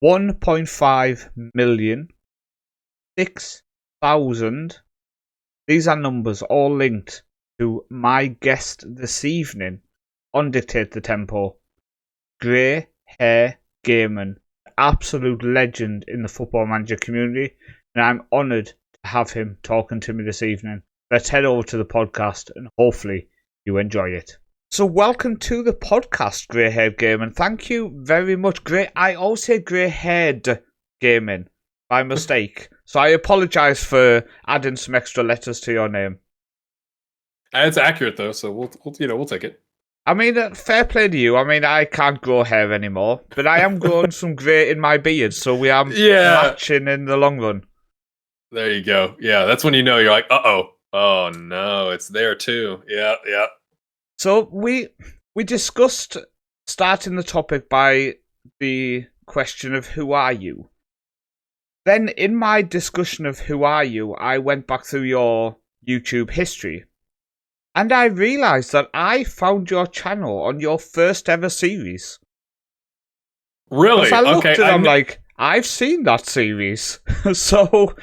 1.5 million, 6,000. These are numbers all linked to my guest this evening on Dictate the Tempo. Grey Hair Gaiman, absolute legend in the Football Manager community, and I'm honoured to have him talking to me this evening. Let's head over to the podcast and hopefully you enjoy it. So welcome to the podcast, Grey Haired Gaiman. Thank you very much. I always say Grey Haired Gaiman by mistake, so I apologise for adding some extra letters to your name. It's accurate though, so we'll take it. I mean, fair play to you. I mean, I can't grow hair anymore, but I am growing some grey in my beard, so we are matching in the long run. There you go. Yeah, that's when you know you're like, uh-oh. Oh, no, it's there too. Yeah. So we discussed starting the topic by the question of who are you? Then in my discussion of who are you, I went back through your YouTube history. And I realised that I found your channel on your first ever series. Really? I looked at it, I'm like, I've seen that series. So,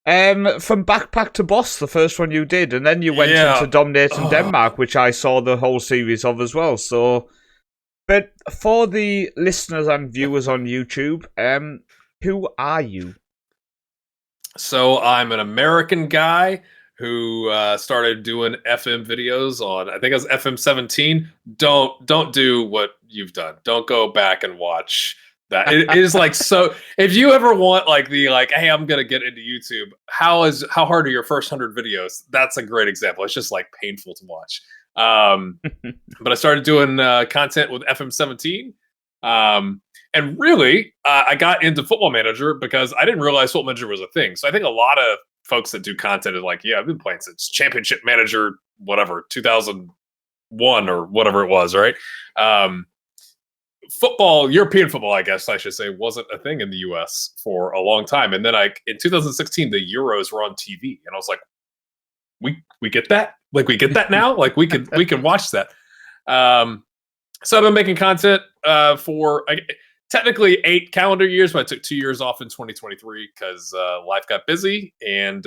from Backpack to Boss, the first one you did, and then you went into Dominating Denmark, which I saw the whole series of as well. So, but for the listeners and viewers on YouTube, who are you? So, I'm an American guy who started doing FM videos on, I think it was FM17. Don't do what you've done. Don't go back and watch that. It is like, so if you ever want hey, I'm gonna get into YouTube, how hard are your first 100 videos? That's a great example. It's just like painful to watch. But I started doing content with FM17. And really, I got into Football Manager because I didn't realize Football Manager was a thing. So I think a lot of folks that do content are like, yeah, I've been playing since Championship Manager, whatever, 2001 or whatever it was, right? European football, I guess I should say, wasn't a thing in the US for a long time. And then in 2016, the Euros were on TV, and I was like, we get that? Like, we get that now? Like, we can watch that. So I've been making content for technically 8 calendar years, but I took 2 years off in 2023 because life got busy. And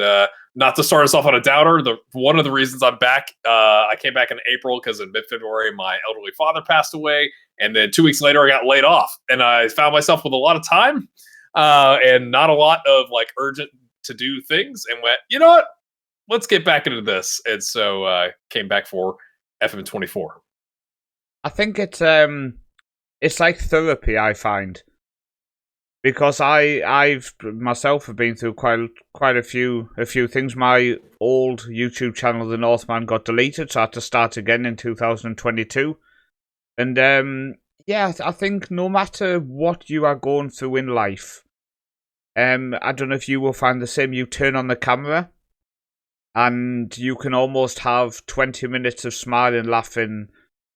not to start us off on a downer, one of the reasons I'm back, I came back in April because in mid-February, my elderly father passed away. And then 2 weeks later, I got laid off. And I found myself with a lot of time and not a lot of urgent to-do things, and went, you know what? Let's get back into this. And so came back for FM24. I think it's like therapy, I find, because I've myself have been through quite a few things. My old YouTube channel, the Northman, got deleted, so I had to start again in 2022. And I think no matter what you are going through in life, I don't know if you will find the same. You turn on the camera, and you can almost have 20 minutes of smiling, laughing,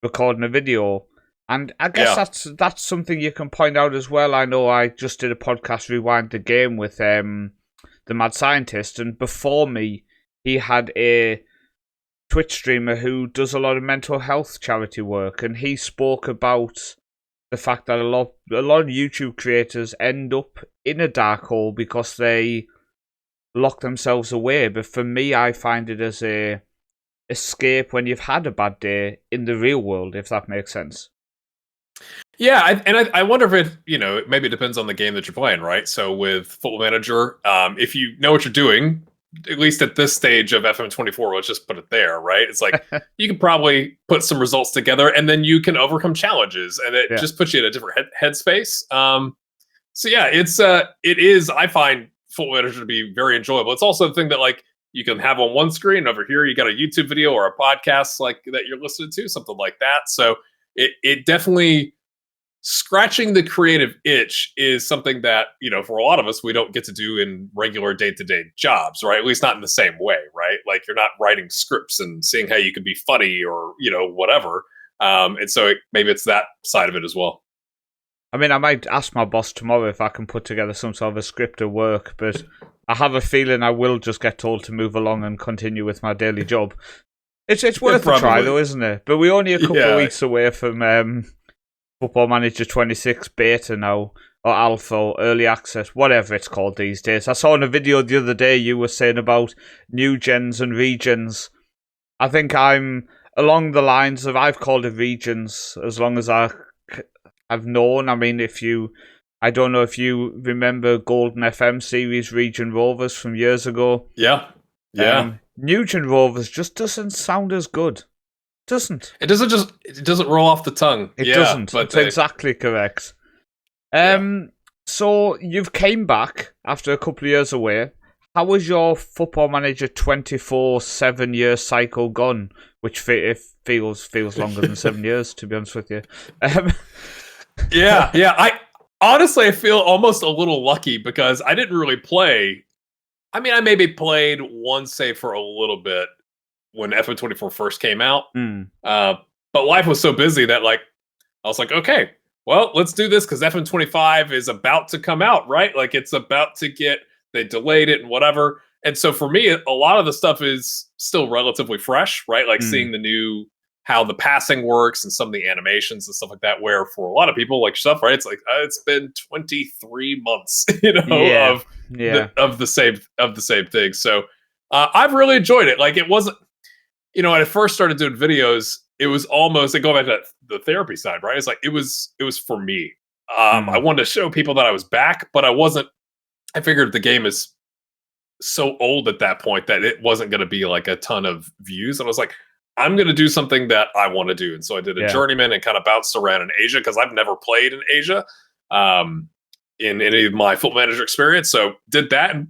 recording a video. And I guess that's something you can point out as well. I know I just did a podcast, Rewind the Game, with the Mad Scientist, and before me, he had a Twitch streamer who does a lot of mental health charity work, and he spoke about the fact that a lot of YouTube creators end up in a dark hole because they lock themselves away. But for me, I find it as a escape when you've had a bad day in the real world, if that makes sense. Yeah, I wonder if it maybe it depends on the game that you're playing, right? So with Football Manager, if you know what you're doing, at least at this stage of FM24, let's just put it there, right? It's like you can probably put some results together, and then you can overcome challenges, and it just puts you in a different headspace. So yeah, it is. I find Football Manager to be very enjoyable. It's also the thing that you can have on one screen. Over here, you got a YouTube video or a podcast that you're listening to, something like that. So it definitely, scratching the creative itch is something that, for a lot of us, we don't get to do in regular day-to-day jobs, right? At least not in the same way, right? Like, you're not writing scripts and seeing how you could be funny or, whatever. And so maybe it's that side of it as well. I mean, I might ask my boss tomorrow if I can put together some sort of a script of work, but I have a feeling I will just get told to move along and continue with my daily job. It's worth a try, though, isn't it? But we're only a couple of weeks away from Football Manager 26 beta now. or alpha or early access, whatever it's called these days. I saw in a video the other day you were saying about new gens and regions. I think I'm along the lines of I've called it regions as long as I've known. I mean, I don't know if you remember Golden FM series Region Rovers from years ago. Yeah. Nugent Rovers just doesn't sound as good. Doesn't. It doesn't roll off the tongue. It doesn't. But That's exactly correct. So you've came back after a couple of years away. How was your Football Manager 24 7-year cycle gone? Which it feels longer than 7 years, to be honest with you. Yeah. I honestly feel almost a little lucky because I didn't really play. I mean, I maybe played one save for a little bit when FM24 first came out. But life was so busy that I was like, okay, well, let's do this because FM25 is about to come out, right? Like it's about to they delayed it and whatever. And so for me, a lot of the stuff is still relatively fresh, right? Like seeing the new, how the passing works and some of the animations and stuff like that, where for a lot of people like stuff, right? It's like, it's been 23 months, of the same thing. So I've really enjoyed it. Like it wasn't, when I first started doing videos, it was almost, going back to the therapy side, right? It's like, it was for me. I wanted to show people that I was back, but I figured the game is so old at that point that it wasn't going to be like a ton of views. And I was like, I'm going to do something that I want to do. And so I did a journeyman and kind of bounced around in Asia because I've never played in Asia in any of my Football Manager experience. So did that and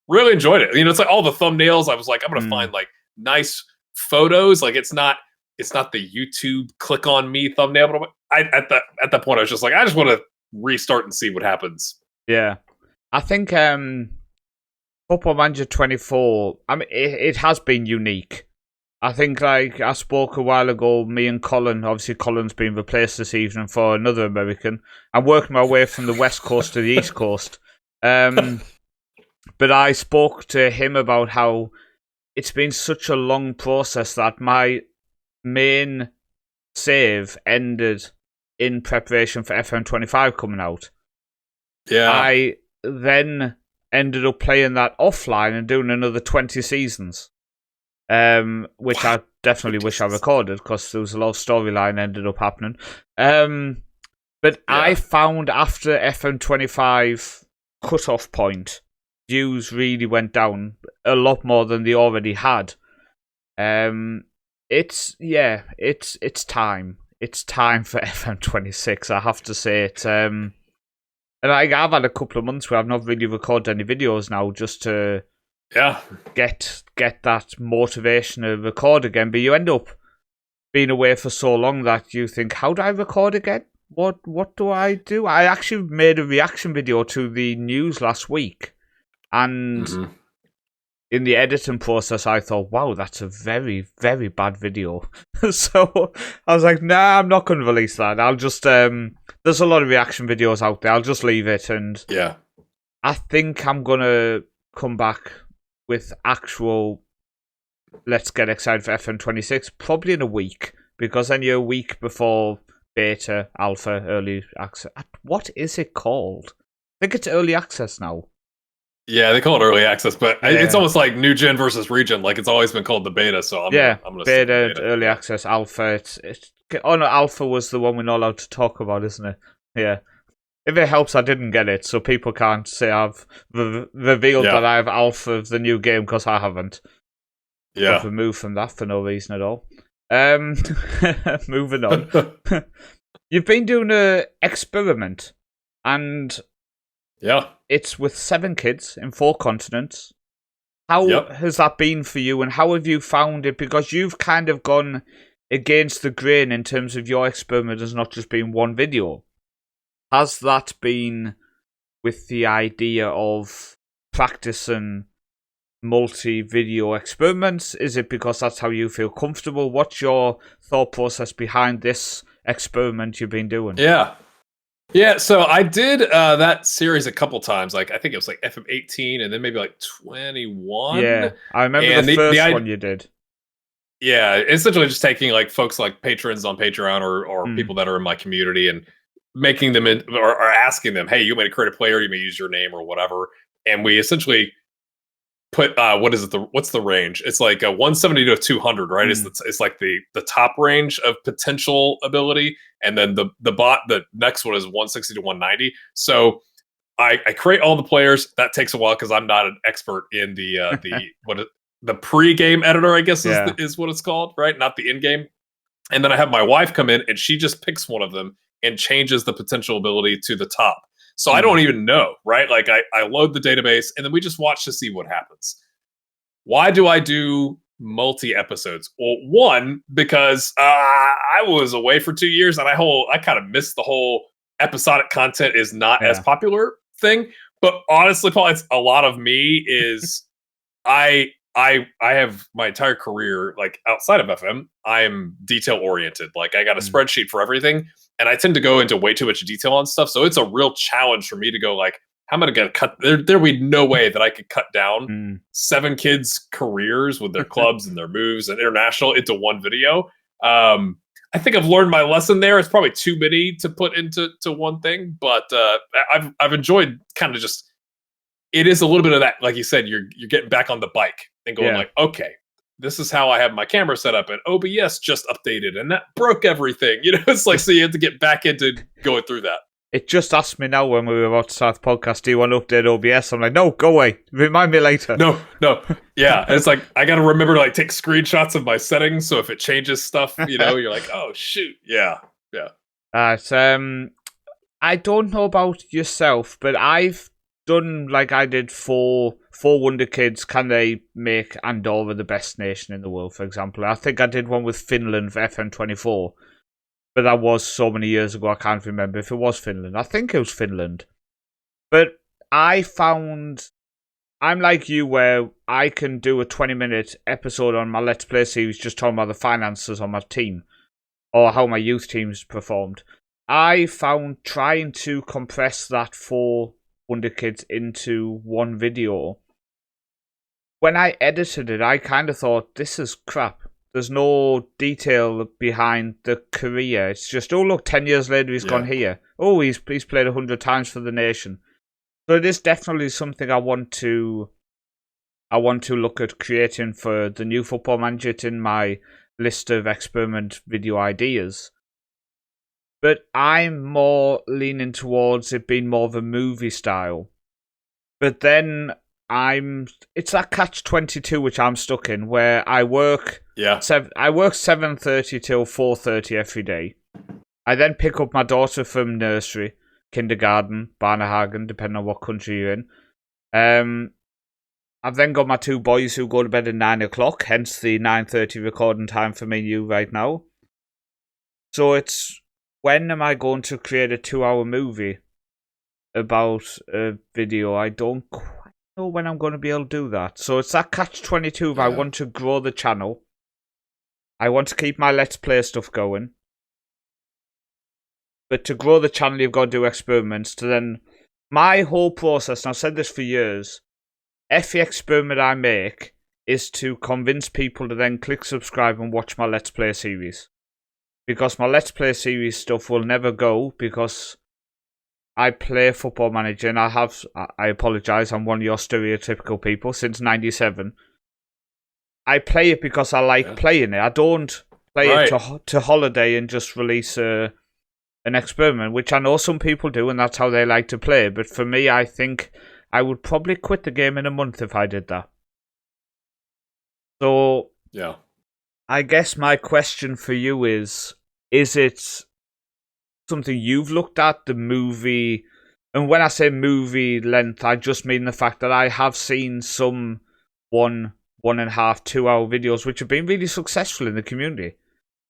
really enjoyed it. It's like all the thumbnails. I was like, I'm going to find like nice photos. Like it's not the YouTube click on me thumbnail. But at that point, I was just like, I just want to restart and see what happens. Yeah. I think Football Manager 24, I mean, it has been unique. I think, like, I spoke a while ago, me and Colin, obviously Colin's been replaced this evening for another American. I'm working my way from the West Coast to the East Coast. But I spoke to him about how it's been such a long process that my main save ended in preparation for FM25 coming out. Yeah. I then ended up playing that offline and doing another 20 seasons, which I definitely wish I recorded because there was a lot of storyline ended up happening. But I found after FM25 cutoff point, views really went down a lot more than they already had. It's time. It's time for FM26. I have to say it. And I've had a couple of months where I've not really recorded any videos now, just to get that motivation to record again. But you end up being away for so long that you think, how do I record again? What do I do? I actually made a reaction video to the news last week, and in the editing process, I thought, wow, that's a very, very bad video. So I was like, nah, I'm not going to release that. I'll just, there's a lot of reaction videos out there. I'll just leave it. And I think I'm going to come back with actual, let's get excited for FM26, probably in a week, because then you're a week before beta, alpha, early access. What is it called? I think it's early access now. Yeah, they call it early access, but it's almost like new gen versus region. Like it's always been called the beta. So I'm gonna beta, early access, alpha. Alpha was the one we're not allowed to talk about, isn't it? Yeah. If it helps, I didn't get it, so people can't say I've revealed that I have alpha of the new game because I haven't. Yeah. I've removed from that for no reason at all. Moving on. You've been doing an experiment, and it's with 7 kids in 4 continents. How has that been for you, and how have you found it? Because you've kind of gone against the grain in terms of your experiment has not just been one video. Has that been with the idea of practicing multi-video experiments? Is it because that's how you feel comfortable? What's your thought process behind this experiment you've been doing? Yeah, so I did that series a couple times. Like I think it was like FM18 and then maybe like 21. Yeah, I remember the first one you did. Yeah, essentially just taking like folks like patrons on Patreon or people that are in my community and making them or asking them, hey, you may create a player, you may use your name or whatever, and we essentially put what's the range? It's like a 170 to 200, right? It's like the top range of potential ability, and then the next one is 160 to 190. So I create all the players. That takes a while because I'm not an expert in the pre-game editor, I guess is what it's called, right? Not the in-game. And then I have my wife come in and she just picks one of them and changes the potential ability to the top. So I don't even know, right? Like I load the database and then we just watch to see what happens. Why do I do multi-episodes? Well, one, because I was away for 2 years and I kind of missed the whole episodic content is not as popular thing. But honestly, Paul, it's a lot of me is I have my entire career, like outside of FM, I'm detail oriented. Like I got a spreadsheet for everything, and I tend to go into way too much detail on stuff. So it's a real challenge for me to go like, how am I going to cut? There would be no way that I could cut down 7 kids' careers with their clubs and their moves and international into one video. I think I've learned my lesson there. It's probably too many to put into one thing, but I've enjoyed kind of just. It is a little bit of that, like you said, you're getting back on the bike and going like, okay, this is how I have my camera set up, and OBS just updated, and that broke everything. You know, it's like so you have to get back into going through that. It just asked me now when we were about to start the podcast, do you want to update OBS? I'm like, no, go away. Remind me later. No. Yeah, it's like I got to remember to like take screenshots of my settings, so if it changes stuff, you know, you're like, oh shoot, yeah. I don't know about yourself, but I've done like I did for Wonder Kids. Can they make Andorra the best nation in the world, for example? I think I did one with Finland for FM24, but that was so many years ago I can't remember if it was Finland. I think it was Finland. But I found I'm like you where I can do a 20-minute episode on my Let's Play series just talking about the finances on my team or how my youth teams performed. I found trying to compress that for Wonder Kids into one video. When I edited it, I kind of thought, this is crap. There's no detail behind the career. It's just, oh look, 10 years later he's gone here. Oh, he's played 100 times for the nation. So it is definitely something I want to look at creating for the new Football Manager. It's in my list of experiment video ideas. But I'm more leaning towards it being more of a movie style. But then it's that catch-22 which I'm stuck in, where I work 7:30 till 4:30 every day. I then pick up my daughter from nursery, kindergarten, Barnahagen, depending on what country you're in. I've then got my 2 boys who go to bed at 9 o'clock, hence the 9:30 recording time for me and you right now. So it's, when am I going to create a 2-hour movie about a video? I don't quite know when I'm going to be able to do that. So it's that catch-22 if I want to grow the channel. I want to keep my Let's Play stuff going. But to grow the channel, you've got to do experiments. To then, my whole process, and I've said this for years, every experiment I make is to convince people to then click subscribe and watch my Let's Play series. Because my Let's Play series stuff will never go, because I play Football Manager, and I apologise, I'm one of your stereotypical people, since 97. I play it because I like playing it. I don't play it to holiday and just release an experiment, which I know some people do, and that's how they like to play. But for me, I think I would probably quit the game in a month if I did that. So, I guess my question for you is it something you've looked at, the movie? And when I say movie length, I just mean the fact that I have seen some 1.5, 2 hour videos which have been really successful in the community.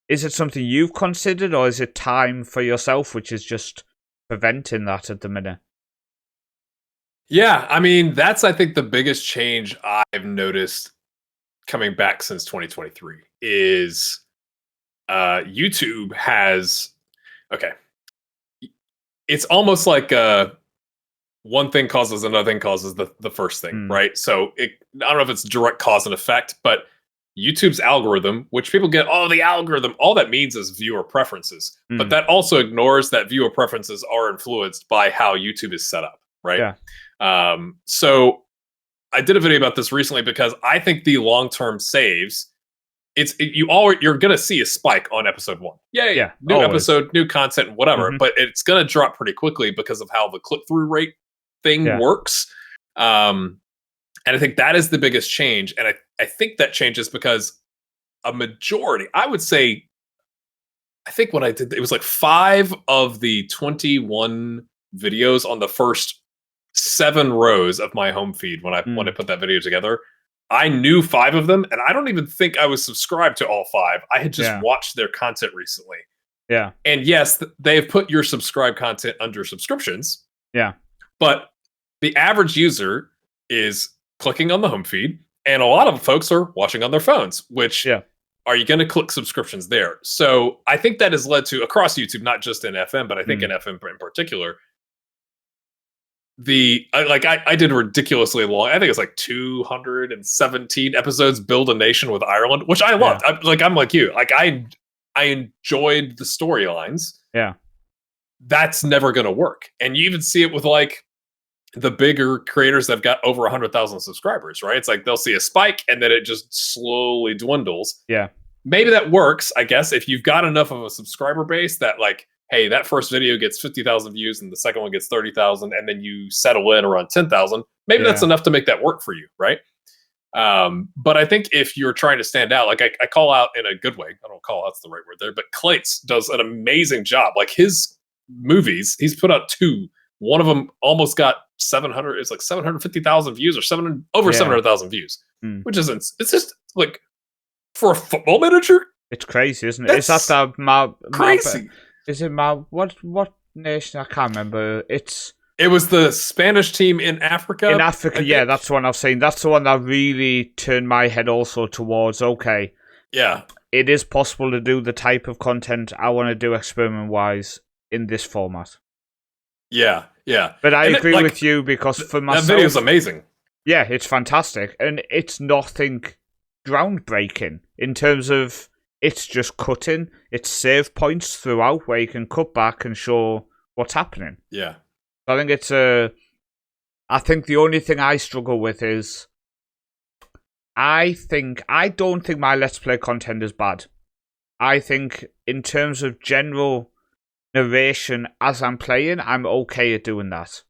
Is it something you've considered, or is it time for yourself which is just preventing that at the minute? Yeah, I mean, that's, I think, the biggest change I've noticed coming back since 2023 is YouTube has, it's almost like one thing causes another thing causes the first thing, right? So I don't know if it's direct cause and effect, but YouTube's algorithm, which people get, oh, the algorithm, all that means is viewer preferences. But that also ignores that viewer preferences are influenced by how YouTube is set up, right? Yeah. So I did a video about this recently because I think the long-term saves, you're gonna see a spike on episode 1. Yay, Yeah, new always. episode, new content, whatever. But it's gonna drop pretty quickly because of how the click-through rate thing works. And I think that is the biggest change. And I think that changes because a majority, I would say, I think what I did, it was like 5 of the 21 videos on the first 7 rows of my home feed when I put that video together. I knew 5 of them, and I don't even think I was subscribed to all 5. I had just watched their content recently. Yeah. And yes, they've put your subscribed content under subscriptions. Yeah. But the average user is clicking on the home feed, and a lot of folks are watching on their phones, which are you going to click subscriptions there? So I think that has led to, across YouTube, not just in FM, but I think in FM in particular, I did ridiculously long, I think it's like 217 episodes, Build a Nation with Ireland, which I loved. I'm like you. I enjoyed the storylines. Yeah. That's never going to work. And you even see it with like the bigger creators that have got over 100,000 subscribers, right? It's like they'll see a spike and then it just slowly dwindles. Yeah. Maybe that works, I guess, if you've got enough of a subscriber base that like, hey, that first video gets 50,000 views and the second one gets 30,000, and then you settle in around 10,000. Maybe that's enough to make that work for you, right? But I think if you're trying to stand out, like I call out in a good way, I don't call out's the right word there, but Clates does an amazing job. Like his movies, he's put out 2. One of them almost got 700. It's like 750,000 views, or over 700,000 views, which isn't. It's just like for a football manager. It's crazy, isn't it? Is that crazy? Is it what nation? I can't remember. It was the Spanish team in Africa. In Africa, yeah, that's the one I've seen. That's the one that really turned my head also towards. Okay, yeah, it is possible to do the type of content I want to do experiment-wise in this format. Yeah, yeah. But I agree with you, because for myself, that video's amazing. Yeah, it's fantastic, and it's nothing groundbreaking in terms of it's just cutting. It's save points throughout where you can cut back and show what's happening. Yeah, I think I think the only thing I struggle with is I don't think my Let's Play content is bad. I think in terms of general narration as I'm playing, I'm okay at doing that.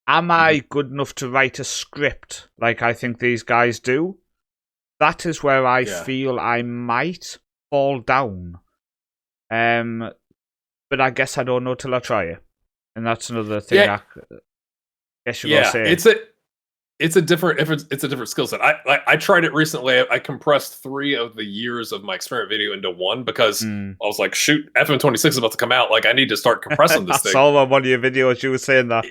Am I good enough to write a script like I think these guys do? That is where I feel I might fall down. But I guess I don't know till I try it. And that's another thing I guess you're gonna say. It's a different skill set. I tried it recently. I compressed 3 of the years of my experiment video into 1 because I was like, shoot, FM26 is about to come out. Like, I need to start compressing this thing. I saw on one of your videos you were saying that.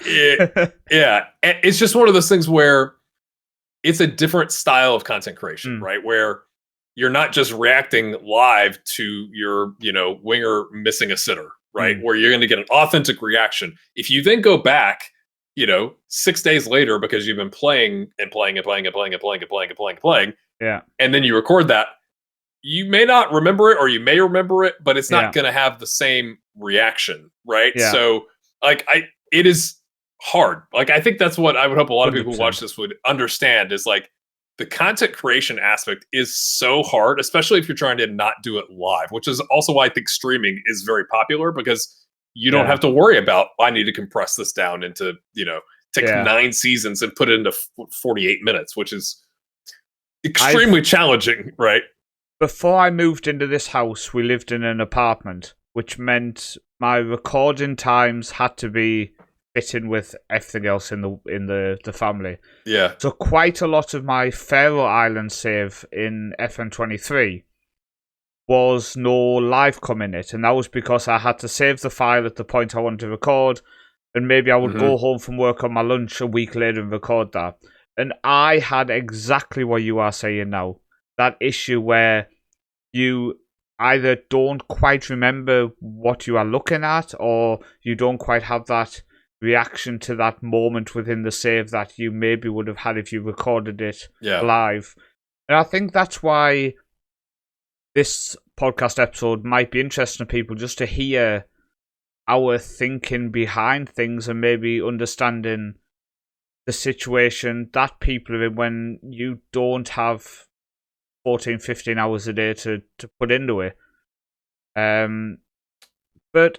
Yeah. It's just one of those things where it's a different style of content creation, right? Where you're not just reacting live to your, winger missing a sitter, right? Where you're going to get an authentic reaction. If you then go back, 6 days later, because you've been playing, and then you record that, you may not remember it, or you may remember it, but it's not going to have the same reaction, right? Yeah. So, it is hard. Like, I think that's what I would hope a lot of people who watch this would understand, is like the content creation aspect is so hard, especially if you're trying to not do it live, which is also why I think streaming is very popular, because you don't have to worry about, I need to compress this down into, take 9 seasons and put it into 48 minutes, which is extremely challenging, right? Before I moved into this house, we lived in an apartment, which meant my recording times had to be fitting with everything else in the family. Yeah. So quite a lot of my Faroe Island save in FM23 was no live com in it, and that was because I had to save the file at the point I wanted to record, and maybe I would go home from work on my lunch a week later and record that. And I had exactly what you are saying now, that issue where you either don't quite remember what you are looking at, or you don't quite have that reaction to that moment within the save that you maybe would have had if you recorded it live. And I think that's why this podcast episode might be interesting to people just to hear our thinking behind things and maybe understanding the situation that people are in when you don't have 14, 15 hours a day to put into it. But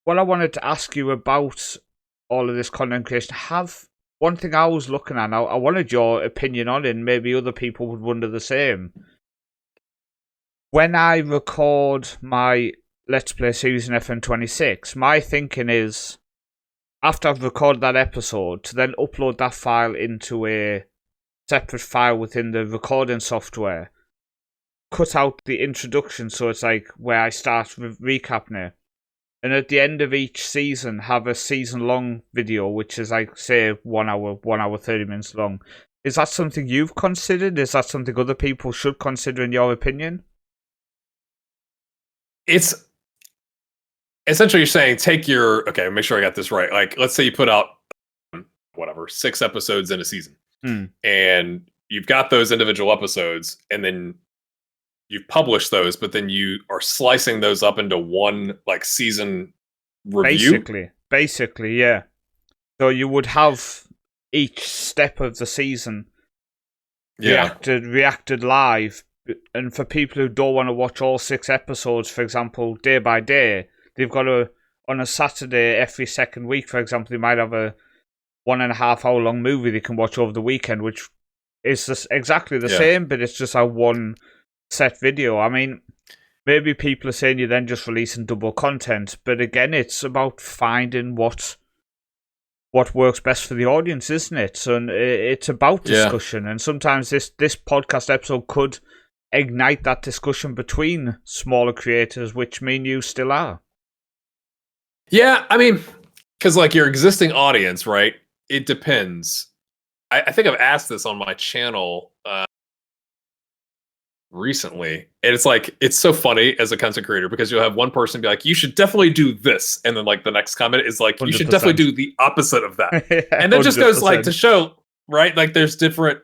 what I wanted to ask you about all of this content creation, one thing I was looking at, I wanted your opinion on it, and maybe other people would wonder the same. When I record my Let's Play series in FM26, my thinking is, after I've recorded that episode, to then upload that file into a separate file within the recording software, cut out the introduction so it's like where I start recapping it, and at the end of each season have a season-long video, which is like, say, 1 hour 30 minutes long. Is that something you've considered? Is that something other people should consider, in your opinion? It's essentially you're saying make sure I got this right. Like, let's say you put out 6 episodes in a season, and you've got those individual episodes, and then you've published those, but then you are slicing those up into one like season review. Basically, yeah. So you would have each step of the season reacted live. And for people who don't want to watch all 6 episodes, for example, day by day, they've got on a Saturday every second week, for example, they might have a 1.5 hour long movie they can watch over the weekend, which is just exactly the same, but it's just a one set video. I mean, maybe people are saying you're then just releasing double content, but again, it's about finding what works best for the audience, isn't it? So it's about discussion, and sometimes this podcast episode could ignite that discussion between smaller creators, which me and you still are. Yeah, I mean, because like your existing audience, right? It depends. I think I've asked this on my channel recently, and it's like, it's so funny as a content creator because you'll have one person be like, you should definitely do this, and then like the next comment is like, 100%. You should definitely do the opposite of that. Yeah, and that just goes like to show, right? Like there's different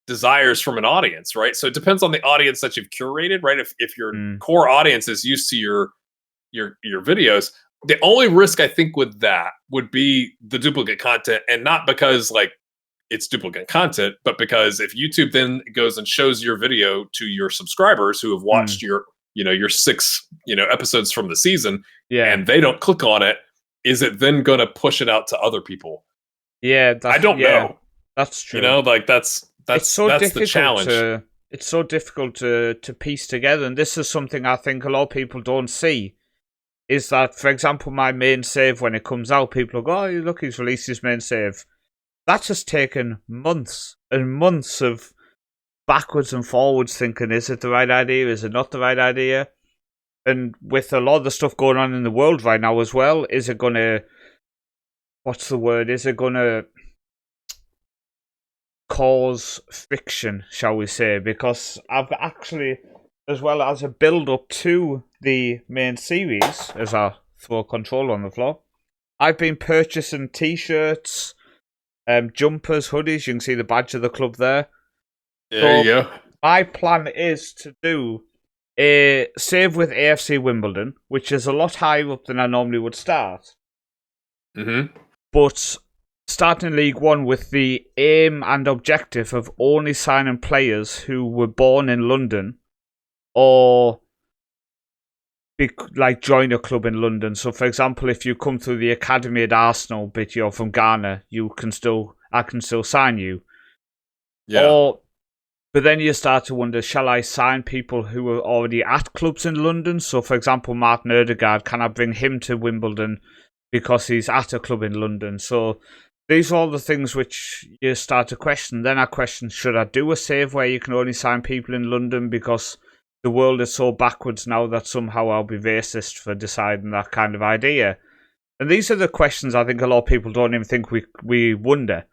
desires from an audience, right? So it depends on the audience that you've curated, right? If your core audience is used to your videos, the only risk I think with that would be the duplicate content, and not because like it's duplicate content, but because if YouTube then goes and shows your video to your subscribers who have watched your 6 episodes from the season, and they don't click on it, is it then going to push it out to other people? Yeah, I don't know. That's true. Like that's the challenge. It's so difficult to piece together, and this is something I think a lot of people don't see. Is that, for example, my main save, when it comes out, people will go, oh, look, he's released his main save. That's just taken months and months of backwards and forwards thinking, is it the right idea? Is it not the right idea? And with a lot of the stuff going on in the world right now as well, is it going to... What's the word? Is it going to cause friction, shall we say? Because I've actually, as well as a build-up to the main series, as I throw control on the floor, I've been purchasing t-shirts, jumpers, hoodies. You can see the badge of the club there. There you go. My plan is to do a save with AFC Wimbledon, which is a lot higher up than I normally would start. But starting League One with the aim and objective of only signing players who were born in London or join a club in London. So, for example, if you come through the academy at Arsenal, but you're from Ghana, I can still sign you. Yeah. But then you start to wonder, shall I sign people who are already at clubs in London? So, for example, Martin Odegaard, can I bring him to Wimbledon because he's at a club in London? So these are all the things which you start to question. Then I question, should I do a save where you can only sign people in London because the world is so backwards now that somehow I'll be racist for deciding that kind of idea? And these are the questions I think a lot of people don't even think we wonder.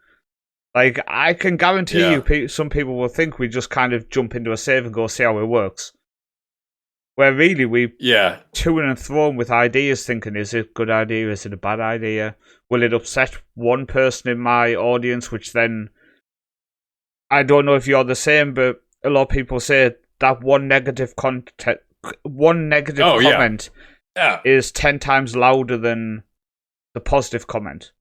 Like, I can guarantee you some people will think we just kind of jump into a save and go see how it works. Where really we to and thrown with ideas thinking, is it a good idea? Is it a bad idea? Will it upset one person in my audience, which then, I don't know if you're the same, but a lot of people say that one negative comment is 10 times louder than the positive comment.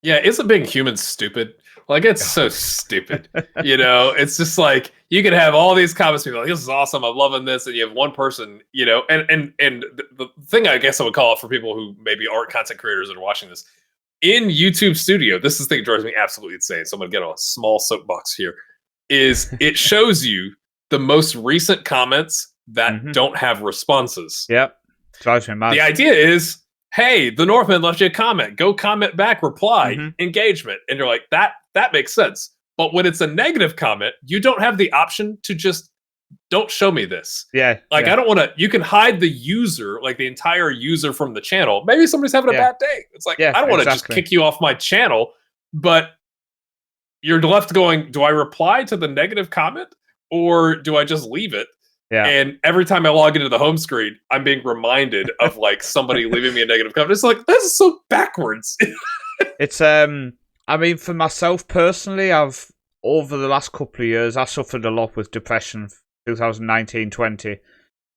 Yeah, isn't being human stupid? Like, it's so stupid. It's just like, you can have all these comments, people like, this is awesome, I'm loving this, and you have one person, and the thing I guess I would call it for people who maybe aren't content creators that are watching this, in YouTube Studio, this is the thing that drives me absolutely insane, so I'm going to get a small soapbox here, is it shows you the most recent comments that don't have responses. Yep. Drives me mad. The idea is, hey, the Northman left you a comment. Go comment back, reply, engagement. And you're like, that makes sense. But when it's a negative comment, you don't have the option to just don't show me this. Yeah. I don't want to, you can hide the user, like the entire user from the channel. Maybe somebody's having a bad day. It's like, I don't want to just kick you off my channel, but you're left going, do I reply to the negative comment or do I just leave it? Yeah. And every time I log into the home screen, I'm being reminded of like somebody leaving me a negative comment. It's like, this is so backwards. It's I mean, for myself personally, I've over the last couple of years, I suffered a lot with depression. 2019-20.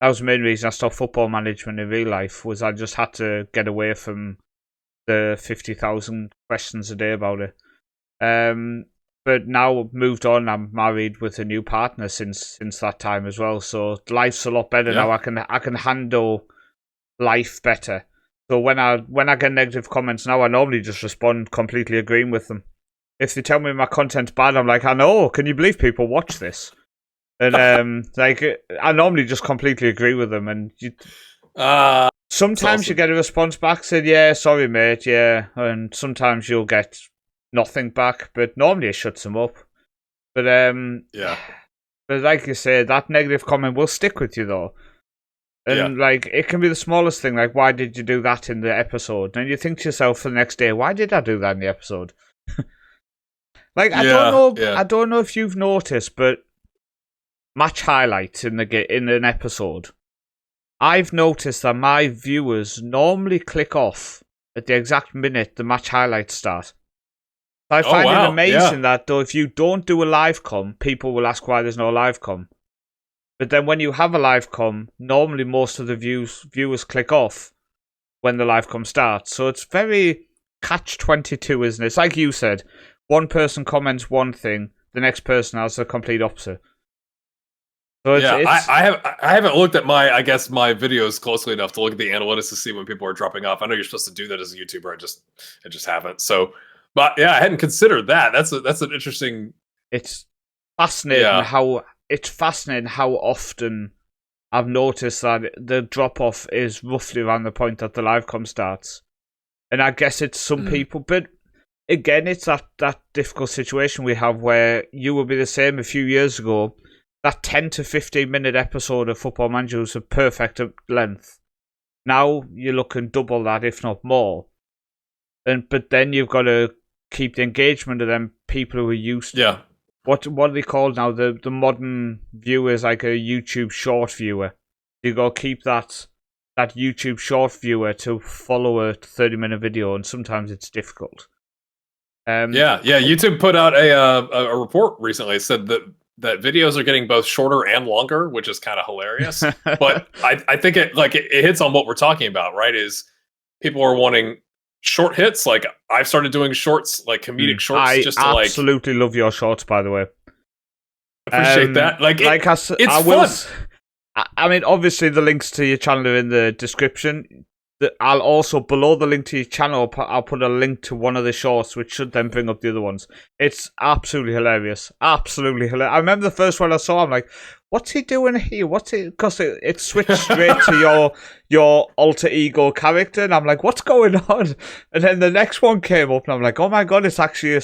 That was the main reason I stopped football management in real life. Was I just had to get away from the 50,000 questions a day about it. But now I've moved on. I'm married with a new partner since that time as well. So life's a lot better now. I can handle life better. So when I get negative comments now, I normally just respond completely agreeing with them. If they tell me my content's bad, I'm like, I know. Can you believe people watch this? And I normally just completely agree with them. And sometimes you get a response back saying, "Yeah, sorry, mate, yeah," and sometimes you'll get nothing back. But normally it shuts them up. But but like you say, that negative comment will stick with you though. And like it can be the smallest thing, like why did you do that in the episode? And you think to yourself for the next day, why did I do that in the episode? Like I don't know if you've noticed, but match highlights in an episode, I've noticed that my viewers normally click off at the exact minute the match highlights start. So I find it amazing that though if you don't do a live com, people will ask why there's no live com. But then when you have a live com, normally most of the viewers click off when the live com starts. So it's very catch-22, isn't it? It's like you said, one person comments one thing, the next person has the complete opposite. So I haven't looked at my videos closely enough to look at the analytics to see when people are dropping off. I know you're supposed to do that as a YouTuber. I just haven't. So, but yeah, I hadn't considered that. That's an interesting. It's fascinating how often I've noticed that the drop off is roughly around the point that the live com starts, and I guess it's some people, but again, it's that difficult situation we have where you will be the same a few years ago. That 10 to 15 minute episode of Football Manager was a perfect length. Now you're looking double that, if not more. But then you've got to keep the engagement of them people who are used to what are they called now? The modern viewer is like a YouTube short viewer. You got to keep that YouTube short viewer to follow a 30-minute video, and sometimes it's difficult. YouTube put out a report recently. It said that videos are getting both shorter and longer, which is kind of hilarious. But I think it hits on what we're talking about, right? Is people are wanting short hits. Like I've started doing shorts, like comedic shorts. I absolutely love your shorts, by the way. Appreciate that. It's fun. I mean, obviously the links to your channel are in the description. I'll also, below the link to your channel, I'll put a link to one of the shorts, which should then bring up the other ones. It's absolutely hilarious. Absolutely hilarious. I remember the first one I saw, I'm like, what's he doing here? Because it switched straight to your alter ego character, and I'm like, what's going on? And then the next one came up, and I'm like, oh my god, it's actually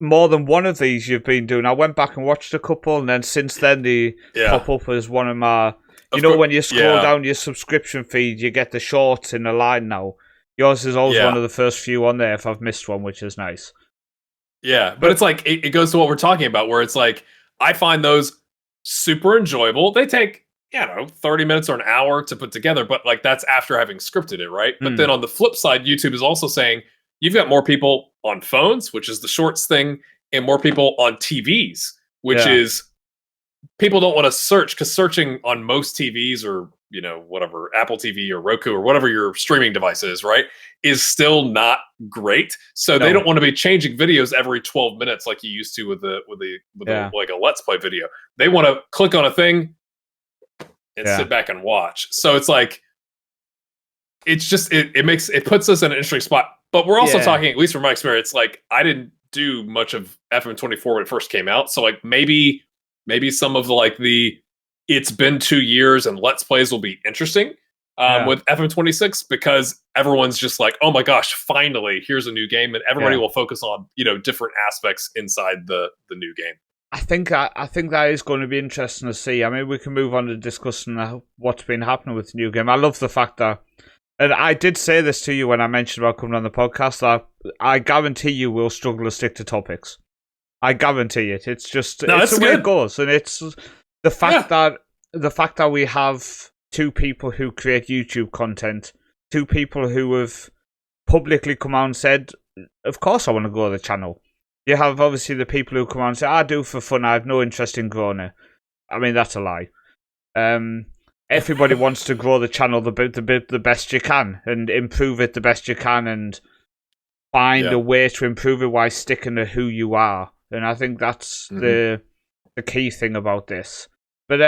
more than one of these you've been doing. I went back and watched a couple, and then since then they pop up as one of my... when you scroll down your subscription feed, you get the shorts in a line now. Yours is always one of the first few on there if I've missed one, which is nice. Yeah, but it's like, it goes to what we're talking about, where it's like, I find those super enjoyable. They take, 30 minutes or an hour to put together, but like that's after having scripted it, right? But then on the flip side, YouTube is also saying, you've got more people on phones, which is the shorts thing, and more people on TVs, which is people don't want to search because searching on most TVs or whatever Apple TV or Roku or whatever your streaming device is, right, is still not great. So they don't want to be changing videos every 12 minutes like you used to with like a Let's Play video. They want to click on a thing and sit back and watch. So it's like it's just it puts us in an interesting spot. But we're also talking, at least from my experience, like I didn't do much of FM24 when it first came out. So like maybe some of the it's been 2 years and Let's Plays will be interesting with FM26 because everyone's just like, oh my gosh, finally, here's a new game. And everybody will focus on, different aspects inside the new game. I think that is going to be interesting to see. I mean, we can move on to discussing what's been happening with the new game. I love the fact that, and I did say this to you when I mentioned about coming on the podcast, that I guarantee you will struggle to stick to topics. I guarantee it. It's just it's the way it goes, and it's the fact that we have two people who create YouTube content, two people who have publicly come out and said, "Of course, I want to grow the channel." You have obviously the people who come out and say, "I do for fun. I have no interest in growing it." I mean, that's a lie. Everybody wants to grow the channel the best you can and improve it the best you can and find a way to improve it while sticking to who you are. And I think that's the key thing about this. But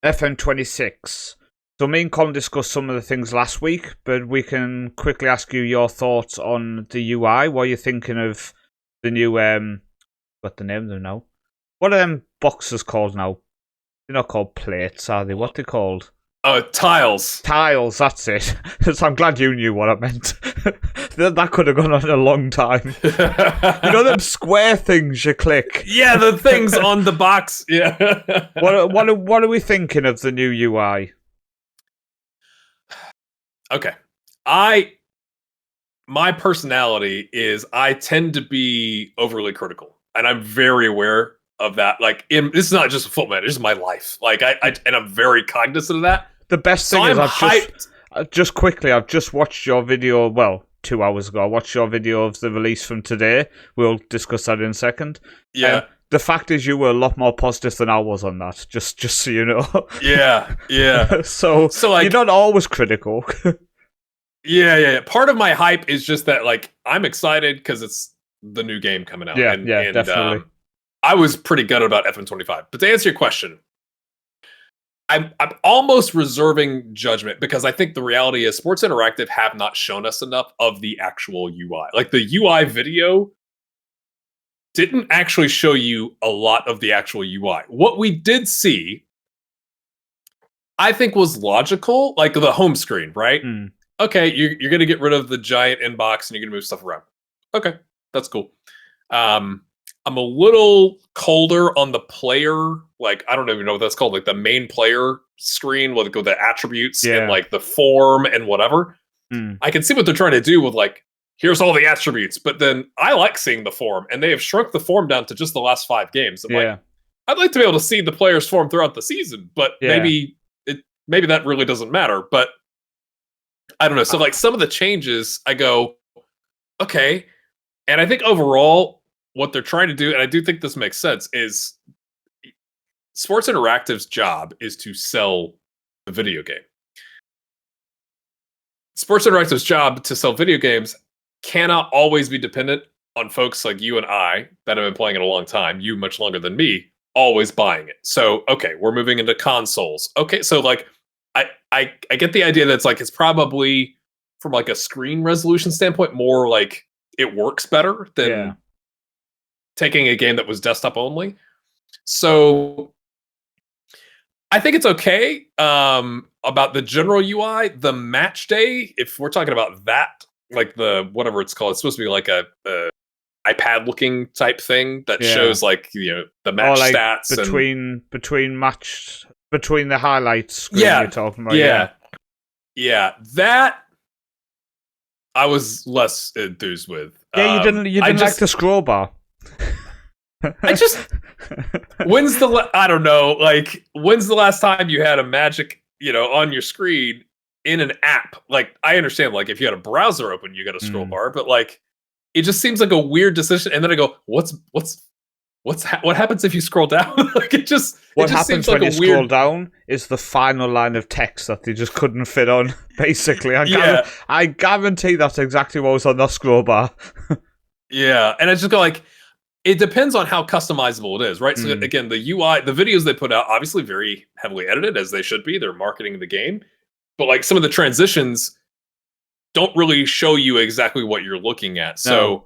FM26. So me and Colin discussed some of the things last week, but we can quickly ask you your thoughts on the UI. What are you thinking of the new what the name of them now? What are them boxes called now? They're not called plates, are they? What are they called? Tiles. Tiles, that's it. So I'm glad you knew what I meant. That could have gone on a long time. You know them square things you click? Yeah, the things on the box. Yeah. What are we thinking of the new UI? Okay. My personality is I tend to be overly critical, and I'm very aware of that. Like, this is not just a footman; this is my life. Like, and I'm very cognizant of that. The best thing is, I've just watched your video. Well, 2 hours ago, I watched your video of the release from today. We'll discuss that in a second. Yeah. The fact is, you were a lot more positive than I was on that. Just so you know. Yeah. so like, you're not always critical. Yeah. Part of my hype is just that, like, I'm excited because it's the new game coming out. Yeah, definitely. I was pretty gutted about FM25. But to answer your question, I'm almost reserving judgment because I think the reality is Sports Interactive have not shown us enough of the actual UI. Like, the UI video didn't actually show you a lot of the actual UI. What we did see, I think, was logical, like the home screen, right? Okay, you're going to get rid of the giant inbox and you're going to move stuff around. Okay, that's cool. I'm a little colder on the player, like, I don't even know what that's called, like the main player screen with the attributes and like the form and whatever. I can see what they're trying to do with, like, here's all the attributes, but then I like seeing the form, and they have shrunk the form down to just the last 5 games. Like, I'd like to be able to see the player's form throughout the season, but maybe that really doesn't matter. But I don't know. So, like, some of the changes, I go, okay. And I think overall, what they're trying to do, and I do think this makes sense, is Sports Interactive's job is to sell the video game. Sports Interactive's job to sell video games cannot always be dependent on folks like you and I that have been playing it a long time, you much longer than me, always buying it. So, okay, we're moving into consoles. Okay, so, like, I get the idea that it's probably, from like a screen resolution standpoint, more like it works better than taking a game that was desktop only. So I think it's okay. About the general UI, the match day, if we're talking about that, like the whatever it's called, it's supposed to be like a iPad looking type thing that shows, like, the match stats between the highlights screen you're talking about. Yeah, that I was less enthused with. You didn't like the scroll bar. I just when's the last time you had a magic, on your screen in an app? Like, I understand, like, if you had a browser open, you got a scroll bar, but, like, it just seems like a weird decision. And then I go, what's what happens if you scroll down? Like it just happens seems like when you a weird... scroll down is the final line of text that they just couldn't fit on. Basically, I guarantee that's exactly what was on the scroll bar. Yeah, and it's just like it depends on how customizable it is, right? So again, the UI, the videos they put out, obviously very heavily edited as they should be. They're marketing the game, but like some of the transitions don't really show you exactly what you're looking at. So,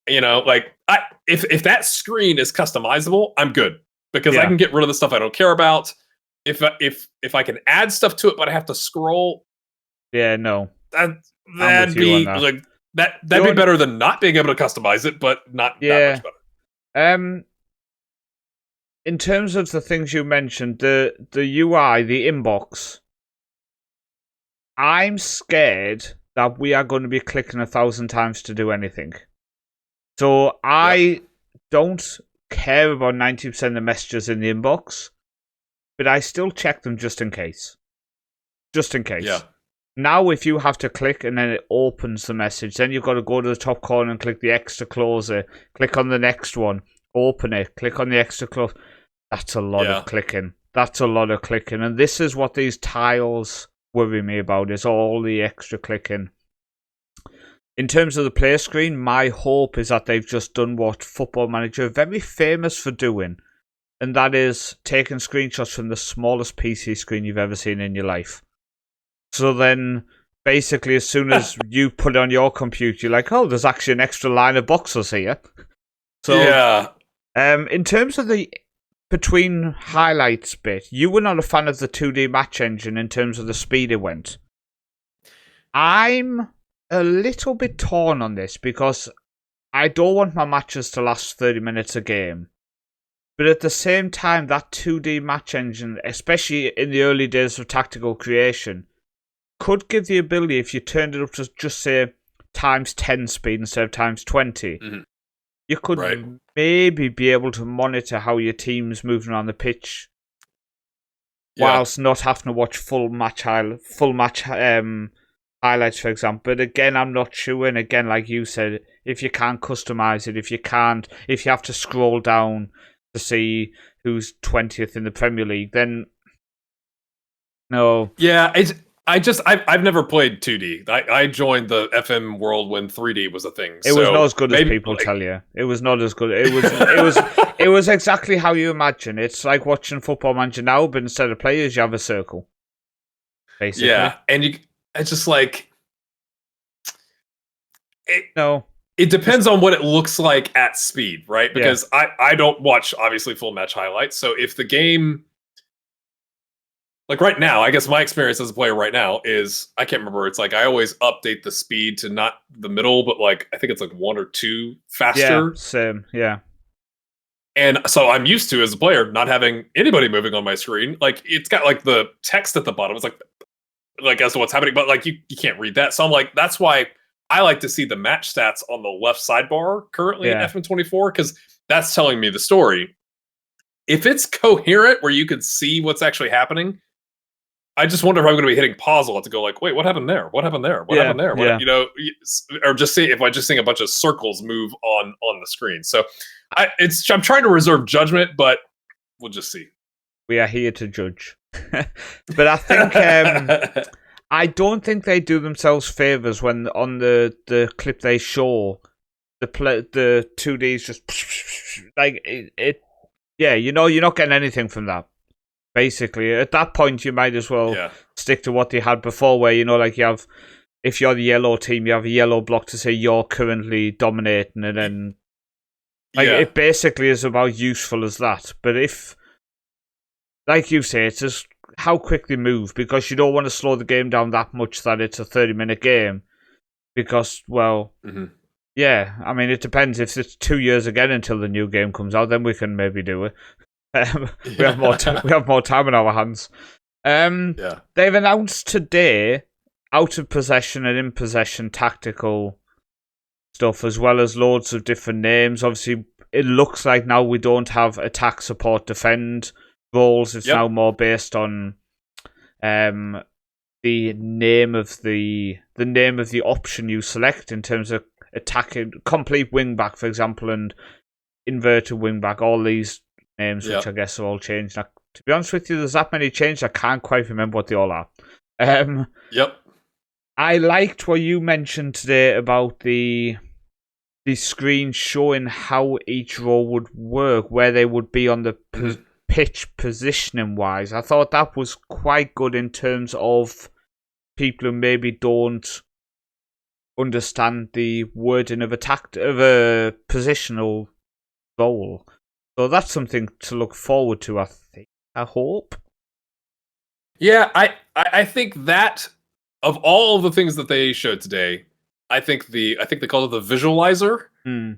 like if that screen is customizable, I'm good because I can get rid of the stuff I don't care about. If I can add stuff to it, but I have to scroll, that'd be like that'd be better than not being able to customize it, but not that much better. In terms of the things you mentioned, the UI, the inbox, I'm scared that we are going to be clicking 1,000 times to do anything. So I don't care about 90% of the messages in the inbox, but I still check them just in case. Just in case. Yeah. Now, if you have to click and then it opens the message, then you've got to go to the top corner and click the extra closer, click on the next one, open it, click on the extra close. That's a lot of clicking. That's a lot of clicking. And this is what these tiles worry me about, is all the extra clicking. In terms of the play screen, my hope is that they've just done what Football Manager are very famous for doing, and that is taking screenshots from the smallest PC screen you've ever seen in your life. So then, basically, as soon as you put it on your computer, you're like, oh, there's actually an extra line of boxes here. So, in terms of the between highlights bit, you were not a fan of the 2D match engine in terms of the speed it went. I'm a little bit torn on this because I don't want my matches to last 30 minutes a game. But at the same time, that 2D match engine, especially in the early days of tactical creation, could give the ability, if you turned it up to just say times 10 speed instead of times 20, you could maybe be able to monitor how your team's moving around the pitch whilst not having to watch full match highlights, for example. But again, I'm not sure. And again, like you said, if you can't customize it, if you have to scroll down to see who's 20th in the Premier League, then no. Yeah, I've never played 2D. I joined the FM world when 3D was a thing. It was not as good as people tell you. It was not as good. It was exactly how you imagine. It's like watching Football Manager now, but instead of players, you have a circle. Basically. Yeah, and it's just like it depends on what it looks like at speed, right? Because I don't watch obviously full match highlights. So if the game, like right now, I guess my experience as a player right now is, I can't remember. It's like I always update the speed to not the middle, but like I think it's like 1 or 2 faster. Yeah, same. Yeah. And so I'm used to, as a player, not having anybody moving on my screen. Like it's got like the text at the bottom. It's like as to what's happening, but like you can't read that. So I'm like, that's why I like to see the match stats on the left sidebar currently in FM24, because that's telling me the story. If it's coherent where you can see what's actually happening, I just wonder if I'm going to be hitting pause a lot to go like, wait, what happened there? What happened there? What happened there? What, or just see if I just seeing a bunch of circles move on the screen. So I'm trying to reserve judgment, but we'll just see. We are here to judge. But I think I don't think they do themselves favors when on the clip they show the 2D's just like it. Yeah, you're not getting anything from that. Basically, at that point, you might as well stick to what they had before, where like you have, if you're the yellow team, you have a yellow block to say you're currently dominating, and then it basically is about useful as that. But if, like you say, it's just how quick they move, because you don't want to slow the game down that much that it's a 30-minute game, because yeah, I mean it depends. If it's 2 years again until the new game comes out, then we can maybe do it. We have more time on our hands. They've announced today out of possession and in possession tactical stuff, as well as loads of different names. Obviously, it looks like now we don't have attack, support, defend roles. It's now more based on the name of the option you select in terms of attacking, complete wing back, for example, and inverted wingback, all these names, which I guess are all changed. Now, to be honest with you, there's that many changed, I can't quite remember what they all are. Yep. I liked what you mentioned today about the screen showing how each role would work, where they would be on the pitch positioning wise. I thought that was quite good in terms of people who maybe don't understand the wording of a positional role. So that's something to look forward to, I think. I hope. Yeah, I think that of all the things that they showed today, I think they call it the visualizer.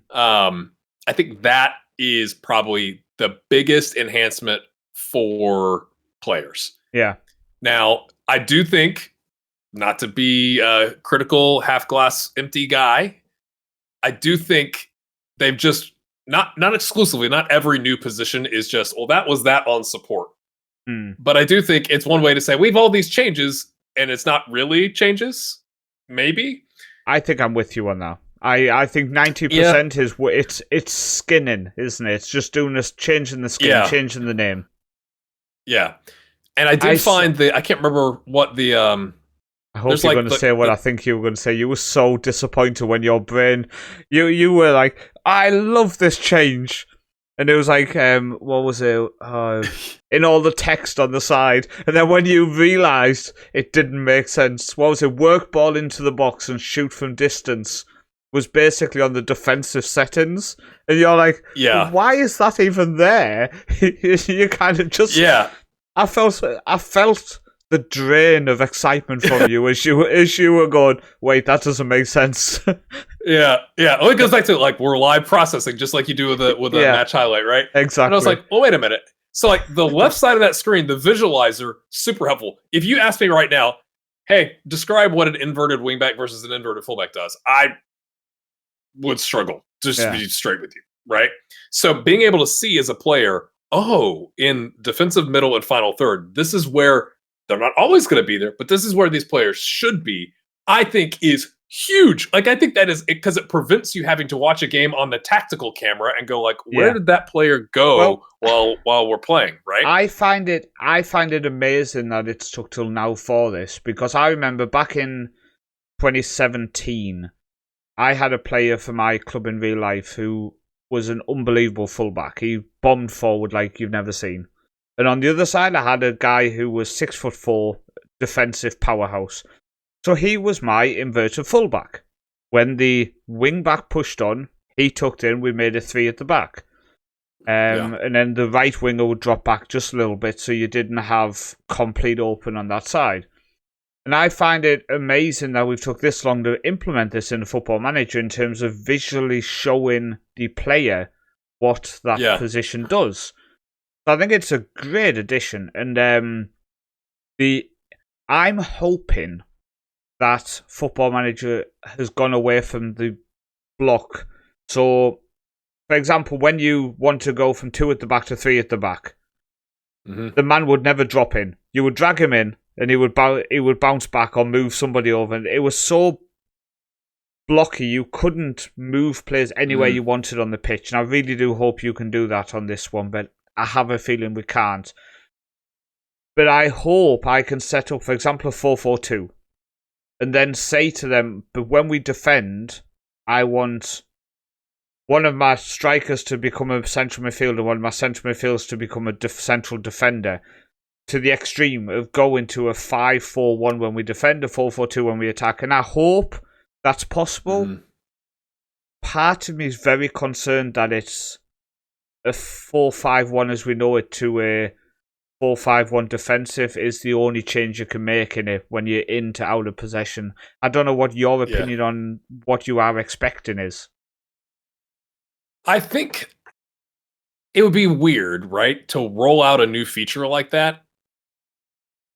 I think that is probably the biggest enhancement for players. Yeah. Now, I do think, not to be a critical half glass empty guy, I do think they've just not exclusively, not every new position is just, well, that was that on support. But I do think it's one way to say we have all these changes and it's not really changes. Maybe. I think I'm with you on that. I think 90% is it's skinning, isn't it? It's just doing this, changing the skin, changing the name. Yeah, and I did find I can't remember what the I hope you're going to say what I think you were going to say. You were so disappointed when your brain, you were like, I love this change. And it was like, what was it? In all the text on the side. And then when you realised it didn't make sense, what was it? Work ball into the box and shoot from distance was basically on the defensive settings. And you're like, why is that even there? You kind of just... Yeah. I felt the drain of excitement from you as you were going, wait, that doesn't make sense. Yeah. Well, it goes back to like we're live processing, just like you do with a match highlight, right? Exactly. And I was like, well, wait a minute. So like the left side of that screen, the visualizer, super helpful. If you ask me right now, hey, describe what an inverted wingback versus an inverted fullback does, I would struggle to just be straight with you, right? So being able to see as a player, in defensive middle and final third, this is where they're not always going to be there, but this is where these players should be, I think is huge. Like, I think that is because it prevents you having to watch a game on the tactical camera and go like, where did that player go while we're playing, right? I find it amazing that it's took till now for this, because I remember back in 2017, I had a player for my club in real life who was an unbelievable fullback. He bombed forward like you've never seen. And on the other side, I had a guy who was 6'4", defensive powerhouse. So he was my inverted fullback. When the wing back pushed on, he tucked in. We made a 3 at the back. And then the right winger would drop back just a little bit, so you didn't have complete open on that side. And I find it amazing that we've took this long to implement this in the Football Manager in terms of visually showing the player what that position does. I think it's a great addition, and I'm hoping that Football Manager has gone away from the block. So, for example, when you want to go from 2 at the back to 3 at the back, the man would never drop in. You would drag him in, and he would bounce back or move somebody over. And it was so blocky, you couldn't move players anywhere you wanted on the pitch. And I really do hope you can do that on this one, but I have a feeling we can't. But I hope I can set up, for example, a 4-4-2. And then say to them, but when we defend, I want one of my strikers to become a central midfielder, one of my central midfielders to become a central defender, to the extreme of going to a 5-4-1 when we defend, a 4-4-2 when we attack. And I hope that's possible. Part of me is very concerned that it's a 4-5-1 as we know it to a 4-5-1 defensive is the only change you can make in it when you're into out of possession. I don't know what your opinion on what you are expecting is. I think it would be weird, right, to roll out a new feature like that.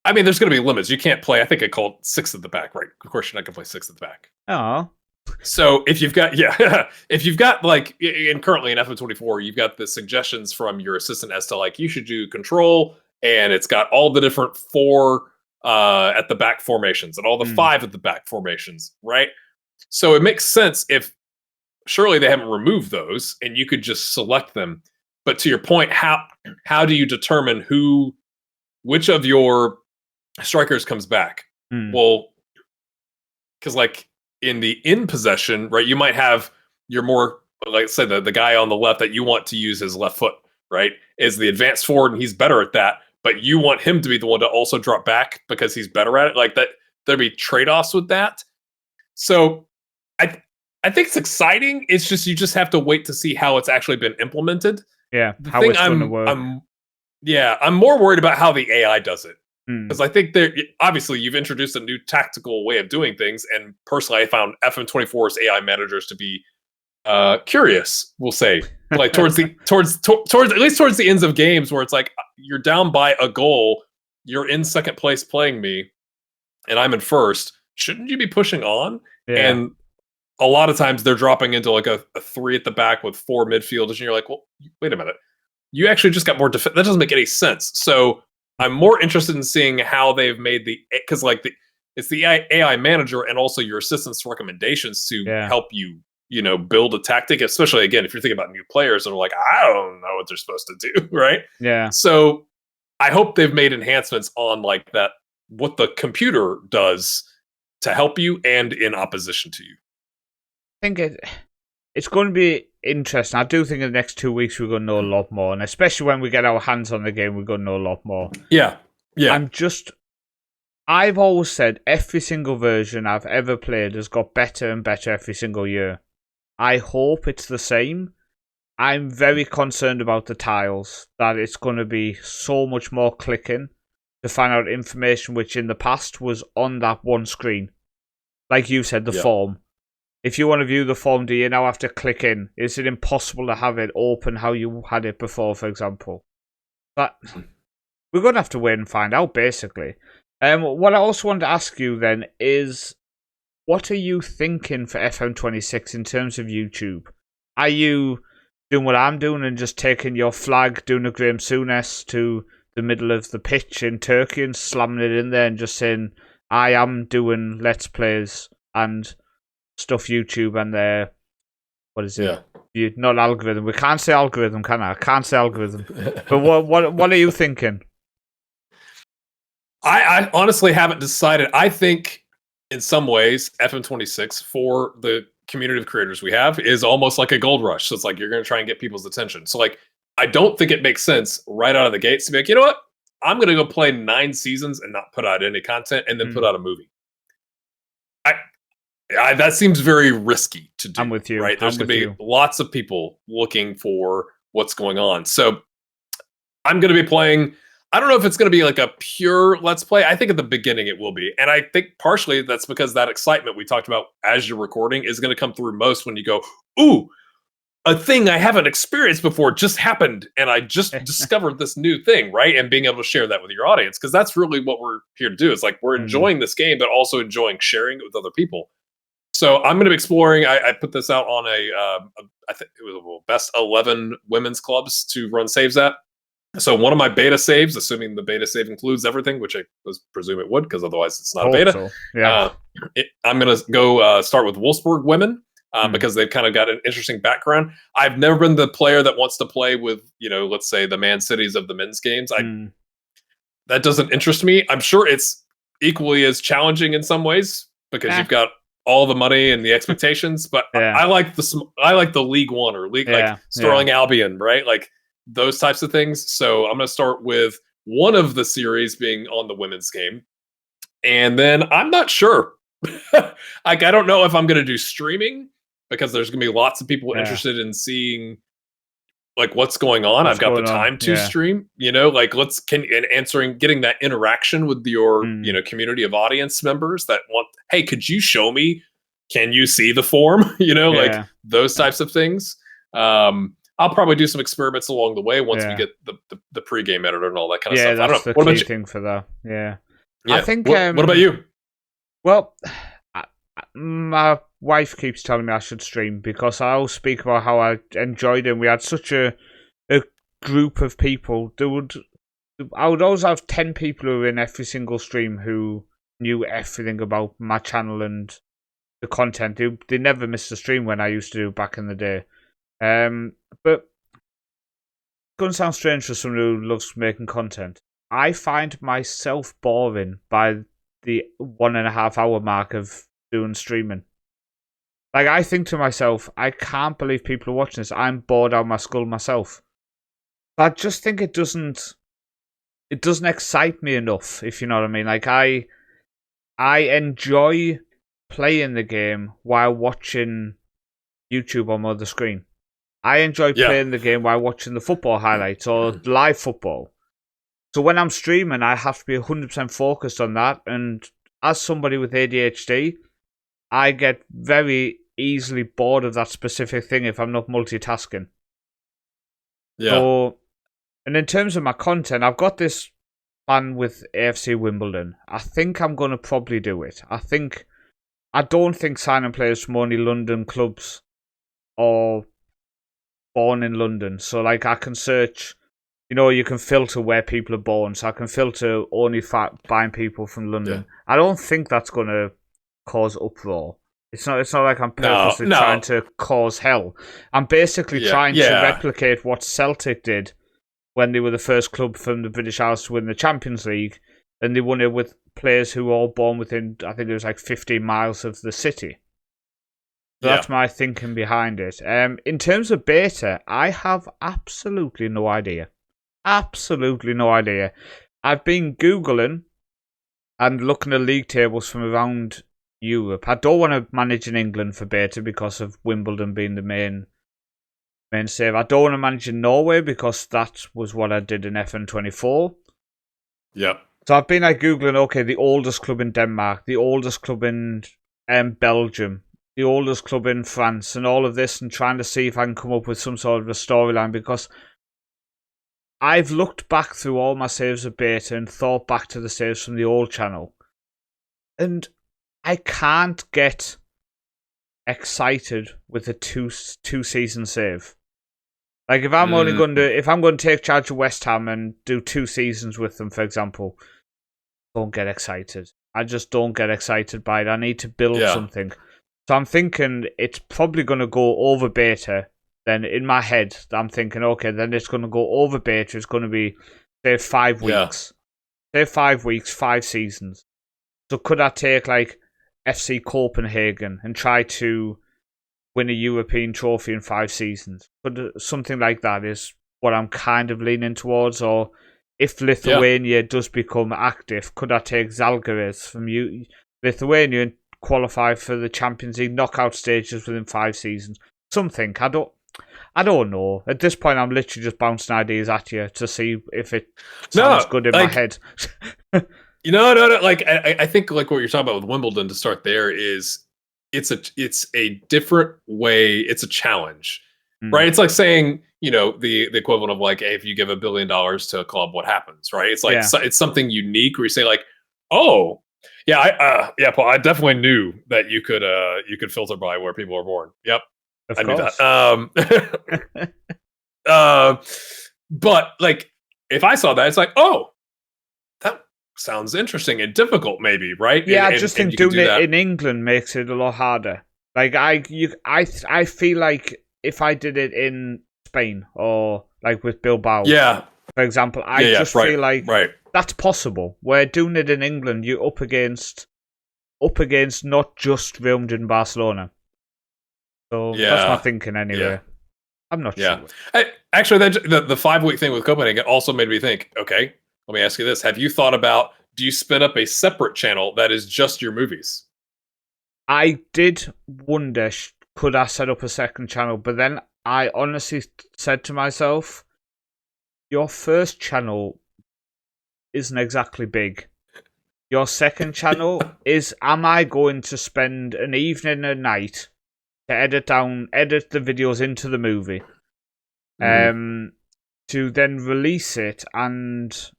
I mean, there's going to be limits. You can't play, I think I called 6 at the back, right? Of course, you're not going to play 6 at the back. Oh. So if you've got, if you've got like, and currently in FM24, you've got the suggestions from your assistant as to like, you should do control, and it's got all the different 4 at the back formations and all the 5 at the back formations, right? So it makes sense if surely they haven't removed those, and you could just select them. But to your point, how do you determine which of your strikers comes back? Well, because like in possession, right, you might have your more, like I said, the guy on the left that you want to use his left foot, right, is the advanced forward, and he's better at that. But you want him to be the one to also drop back because he's better at it. Like that, there'd be trade-offs with that. So I think it's exciting. It's just you just have to wait to see how it's actually been implemented. Yeah, how it's going to work. I'm more worried about how the AI does it. Because I think obviously you've introduced a new tactical way of doing things, and personally, I found FM24's AI managers to be curious. We'll say, like towards at least towards the ends of games where it's like you're down by a goal, you're in second place playing me, and I'm in first. Shouldn't you be pushing on? Yeah. And a lot of times they're dropping into like a 3 at the back with 4 midfielders, and you're like, well, wait a minute, you actually just got more defense. That doesn't make any sense. So I'm more interested in seeing how they've made because like it's the AI manager and also your assistant's recommendations to help you, build a tactic, especially again, if you're thinking about new players and are like, I don't know what they're supposed to do. Right. Yeah. So I hope they've made enhancements on like that, what the computer does to help you and in opposition to you. I think it's going to be interesting. I do think in the next 2 weeks we're going to know a lot more, and especially when we get our hands on the game, we're going to know a lot more. Yeah. I've always said every single version I've ever played has got better and better every single year. I hope it's the same. I'm very concerned about the tiles, that it's going to be so much more clicking to find out information which in the past was on that one screen. Like you said, the form. If you want to view the form, do you now have to click in? Is it impossible to have it open how you had it before, for example? But we're going to have to wait and find out, basically. What I also wanted to ask you then is, what are you thinking for FM26 in terms of YouTube? Are you doing what I'm doing and just taking your flag, doing a Graham Souness to the middle of the pitch in Turkey and slamming it in there and just saying, I am doing Let's Plays and stuff YouTube and what is it? Yeah. Not algorithm. We can't say algorithm, can I can't say algorithm. But what are you thinking? I honestly haven't decided. I think in some ways FM26 for the community of creators we have is almost like a gold rush. So it's like you're going to try and get people's attention. So like I don't think it makes sense right out of the gates to be like, you know what? I'm going to go play 9 seasons and not put out any content and then put out a movie. That seems very risky to do. I'm with you. Right? There's going to be lots of people looking for what's going on. So I'm going to be playing. I don't know if it's going to be like a pure Let's Play. I think at the beginning it will be. And I think partially that's because that excitement we talked about as you're recording is going to come through most when you go, ooh, a thing I haven't experienced before just happened. And I just discovered this new thing, right? And being able to share that with your audience. Because that's really what we're here to do. It's like we're enjoying this game, but also enjoying sharing it with other people. So I'm going to be exploring. I put this out on I think it was best 11 women's clubs to run saves at. So one of my beta saves, assuming the beta save includes everything, which I presume it would, because otherwise it's not a beta. So. Yeah. I'm going to go start with Wolfsburg women because they've kind of got an interesting background. I've never been the player that wants to play with, let's say the Man Cities of the men's games. That doesn't interest me. I'm sure it's equally as challenging in some ways because you've got all the money and the expectations, but I like the League One or like Sterling Albion, right? Like those types of things. So I'm going to start with one of the series being on the women's game. And then I'm not sure. Like, I don't know if I'm going to do streaming because there's going to be lots of people interested in seeing like what's going on. I've got the time to stream, like getting that interaction with your, community of audience members that want, hey, could you show me? Can you see the form? Like those types of things. I'll probably do some experiments along the way once we get the pregame editor and all that kind of stuff. That's the key thing for that. Yeah. I think. What about you? Well, my wife keeps telling me I should stream because I always speak about how I enjoyed it. We had such a group of people. I would always have 10 people who were in every single stream who knew everything about my channel and the content. They never missed a stream when I used to do back in the day. But it's going to sound strange for someone who loves making content. I find myself boring by the 1.5 hour mark of doing streaming. Like, I think to myself, I can't believe people are watching this. I'm bored out of my skull myself. I just think it doesn't excite me enough, if you know what I mean. Like, I enjoy playing the game while watching YouTube on the other screen. I enjoy playing the game while watching the football highlights or live football. So when I'm streaming, I have to be 100% focused on that. And as somebody with ADHD, I get very easily bored of that specific thing if I'm not multitasking. Yeah. So, and in terms of my content, I've got this plan with AFC Wimbledon. I think I'm going to probably do it. I don't think signing players from only London clubs or born in London. So, like, I can search, you can filter where people are born. So I can filter only buying people from London. Yeah. I don't think that's going to cause uproar. It's not like I'm purposely trying to cause hell. I'm basically trying to replicate what Celtic did when they were the first club from the British Isles to win the Champions League. And they won it with players who were all born within, I think it was like 15 miles of the city. So that's my thinking behind it. In terms of beta, I have absolutely no idea. Absolutely no idea. I've been Googling and looking at league tables from around Europe. I don't want to manage in England for beta because of Wimbledon being the main save. I don't want to manage in Norway because that was what I did in FM24. Yep. So I've been like Googling, okay, the oldest club in Denmark, the oldest club in Belgium, the oldest club in France, and all of this, and trying to see if I can come up with some sort of a storyline, because I've looked back through all my saves of beta and thought back to the saves from the old channel, and I can't get excited with a two season save. Like, if I'm going to take charge of West Ham and do 2 seasons with them, for example, don't get excited. I just don't get excited by it. I need to build something. So I'm thinking it's probably going to go over beta. Then in my head, I'm thinking, okay, then it's going to go over beta. It's going to be, say, 5 weeks. Say 5 weeks, 5 seasons. So could I take, like, FC Copenhagen and try to win a European trophy in 5 seasons? But something like that is what I'm kind of leaning towards. Or if Lithuania does become active, could I take Zalgiris from Lithuania and qualify for the Champions League knockout stages within 5 seasons? Something. I don't know. At this point, I'm literally just bouncing ideas at you to see if it sounds good in my head. No. Like, I think like what you're talking about with Wimbledon, to start there, is it's a different way. It's a challenge, right? It's like saying, the equivalent of like, hey, if you give $1 billion to a club, what happens, right? It's like it's something unique where you say like, oh, yeah, Paul, I definitely knew that you could filter by where people are born. Yep, I knew that. But like, if I saw that, it's like, oh, that sounds interesting and difficult, maybe, right? Yeah, I just think doing it in England makes it a lot harder. Like, I feel like if I did it in Spain or like with Bilbao, for example, I just feel like that's possible. Where doing it in England, you're up against not just Real Madrid and Barcelona. So that's my thinking anyway. Yeah. I'm not sure. Actually, the 5-week thing with Copenhagen also made me think, okay, let me ask you this. Have you thought about, do you spin up a separate channel that is just your movies? I did wonder, could I set up a second channel? But then I honestly said to myself, your first channel isn't exactly big. Your second channel is, am I going to spend an evening and night to edit the videos into the movie, to then release it and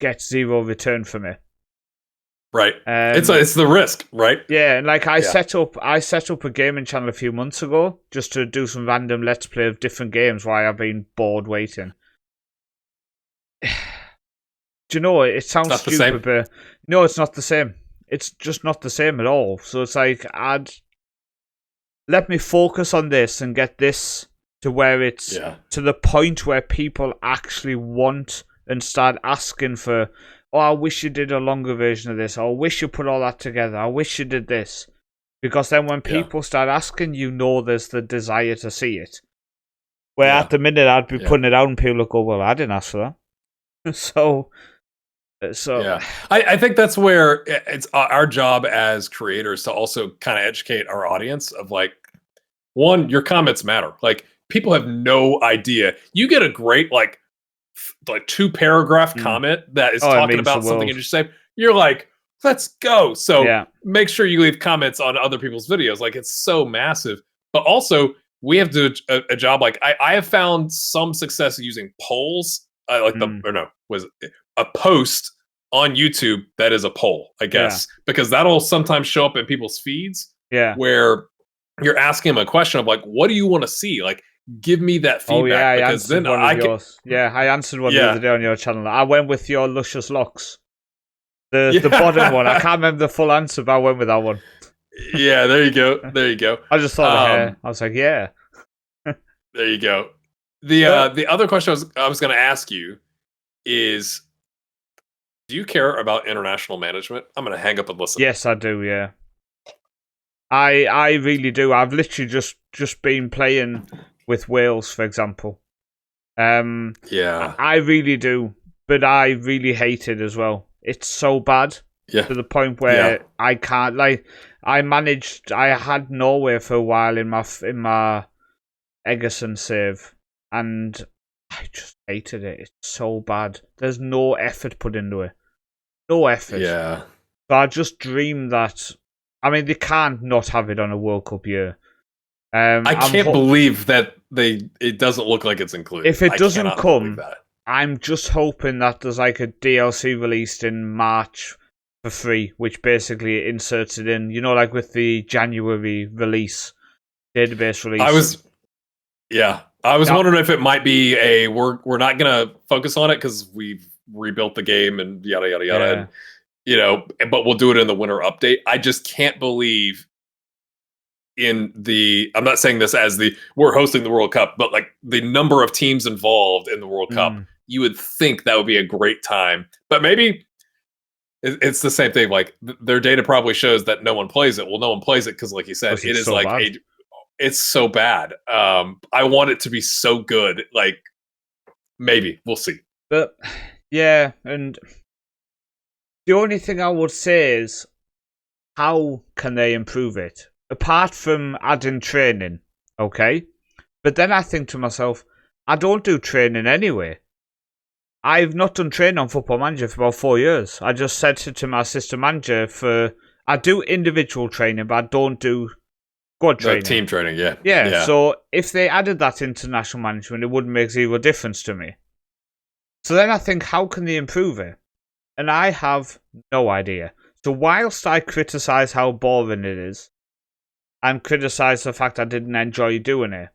get zero return from it? Right. It's the risk, right? Yeah, and like I set up a gaming channel a few months ago just to do some random let's play of different games while I've been bored waiting. Do you know, it sounds stupid, but no, it's not the same. It's just not the same at all. So it's like let me focus on this and get this to where it's to the point where people actually want and start asking for, oh, I wish you did a longer version of this. Or I wish you put all that together. I wish you did this. Because then when people start asking, there's the desire to see it. Where at the minute I'd be putting it out and people would go, well, I didn't ask for that. So I think that's where it's our job as creators to also kind of educate our audience of like, one, your comments matter. Like, people have no idea. You get a great like 2-paragraph comment that is talking about something and you say, you're like, let's go. So make sure you leave comments on other people's videos. Like, it's so massive. But also, we have to do a job. Like, I have found some success using polls. Was a post on YouTube that is a poll, I guess, because that'll sometimes show up in people's feeds. Where you're asking them a question of like, what do you want to see? Like, give me that feedback, because then I can. I answered one the other day on your channel. I went with your luscious locks. The bottom one. I can't remember the full answer, but I went with that one. Yeah, there you go. There you go. I just thought of hair. I was like, yeah. There you go. The other question I was going to ask you is, do you care about international management? I'm going to hang up and listen. Yes, I do. Yeah, I really do. I've literally just been playing with Wales, for example. I really do, but I really hate it as well. It's so bad to the point where I can't. Like, I had Norway for a while in my Egerson save, and I just hated it. It's so bad. There's no effort put into it. No effort. Yeah. So I just dream that. I mean, they can't not have it on a World Cup year. I can't believe that it doesn't look like it's included. If it doesn't come, I'm just hoping that there's like a DLC released in March for free, which basically inserts it in, like with the January release, database release. I was wondering if it might be we're not going to focus on it because we've rebuilt the game and yada, yada, yada. And, but we'll do it in the winter update. I just can't believe I'm not saying this as we're hosting the World Cup, but like the number of teams involved in the World Cup, you would think that would be a great time. But maybe it's the same thing. Like, their data probably shows that no one plays it. Well, no one plays it because, like you said, it is so like it's so bad. I want it to be so good. Like, maybe we'll see. But yeah, and the only thing I would say is, how can they improve it? Apart from adding training, okay? But then I think to myself, I don't do training anyway. I've not done training on Football Manager for about 4 years. I just said to my assistant manager I do individual training, but I don't do squad training. Team training, yeah. Yeah, so if they added that international management, it wouldn't make zero difference to me. So then I think, how can they improve it? And I have no idea. So whilst I criticise how boring it is, and criticise the fact I didn't enjoy doing it,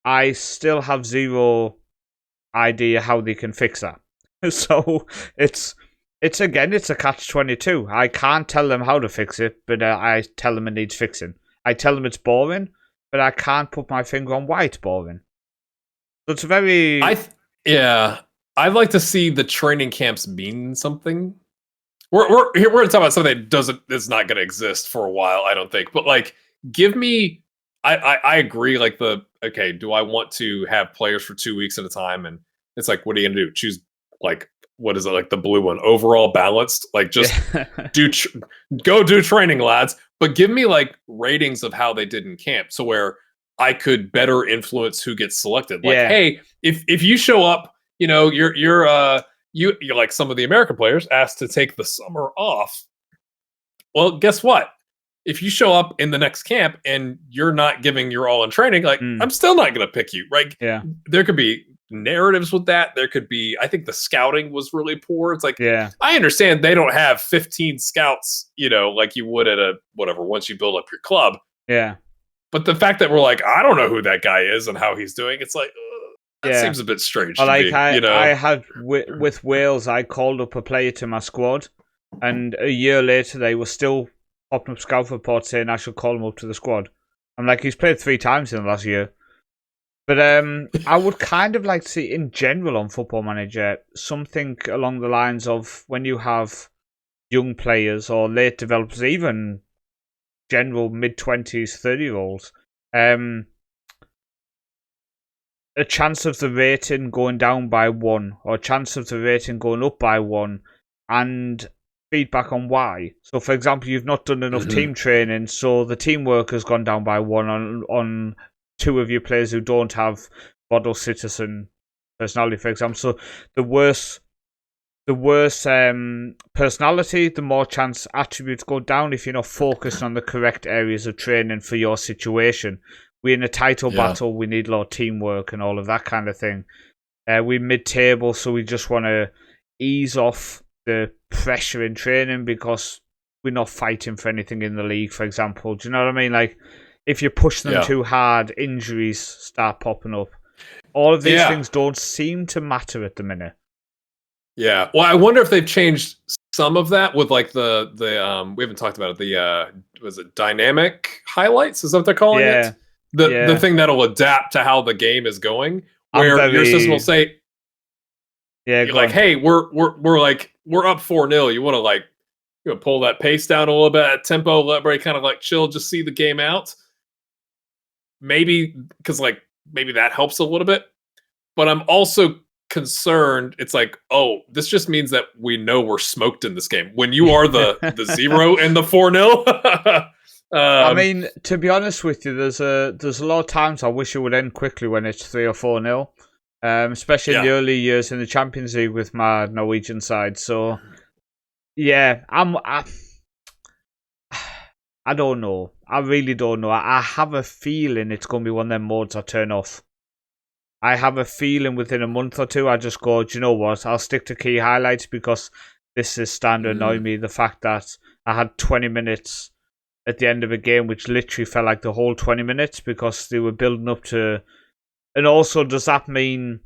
I still have zero idea how they can fix that. So it's a catch-22. I can't tell them how to fix it, but I tell them it needs fixing. I tell them it's boring, but I can't put my finger on why it's boring. So it's very... I'd like to see the training camps mean something. We're talking about something that is not going to exist for a while, I don't think. But like, give me... I agree, like do I want to have players for 2 weeks at a time? And it's like, what are you going to do? Choose, like, what is it, like the blue one? Overall balanced? Like, just go do training, lads. But give me, like, ratings of how they did in camp, so where I could better influence who gets selected. Like, hey, if you show up, you're like some of the American players asked to take the summer off. Well, guess what? If you show up in the next camp and you're not giving your all in training, like, I'm still not going to pick you. Right? Yeah. There could be narratives with that. There could be, I think the scouting was really poor. It's like, I understand they don't have 15 scouts, like you would at once you build up your club. Yeah. But the fact that we're like, I don't know who that guy is and how he's doing, it's like, that seems a bit strange to me. I had with Wales, I called up a player to my squad, and a year later they were still popping up scout reports saying I should call him up to the squad. I'm like, he's played 3 times in the last year. But I would kind of like to see, in general on Football Manager, something along the lines of when you have young players or late developers, even general mid-20s, 30-year-olds, a chance of the rating going down by 1 or a chance of the rating going up by 1 and feedback on why. So, for example, you've not done enough team training, so the teamwork has gone down by 1 on 2 of your players who don't have model citizen personality, for example. So the worse personality, the more chance attributes go down if you're not focused on the correct areas of training for your situation. We're in a title battle, we need a lot of teamwork and all of that kind of thing. We're mid-table, so we just want to ease off the pressure in training because we're not fighting for anything in the league, for example. Do you know what I mean? Like, if you push them too hard, injuries start popping up. All of these things don't seem to matter at the minute. Yeah. Well, I wonder if they've changed some of that with like the we haven't talked about it. Was it dynamic highlights? Is that what they're calling it? The thing that'll adapt to how the game is going, where your system will say, like, hey, we're up 4-0. You want to pull that pace down a little bit, tempo, let everybody kind of like chill, just see the game out. Maybe because maybe that helps a little bit, but I'm also concerned. It's like, oh, this just means that we know we're smoked in this game. When you are the 0 and the 4-0. I mean, to be honest with you, there's a lot of times I wish it would end quickly when it's 3 or 4-0, especially in the early years in the Champions League with my Norwegian side. So, yeah, I don't know. I really don't know. I have a feeling it's going to be one of them modes I turn off. I have a feeling within a month or 2, I just go, do you know what? I'll stick to key highlights because this is starting to annoy me. The fact that I had 20 minutes at the end of a game, which literally felt like the whole 20 minutes because they were building up to... And also, does that mean...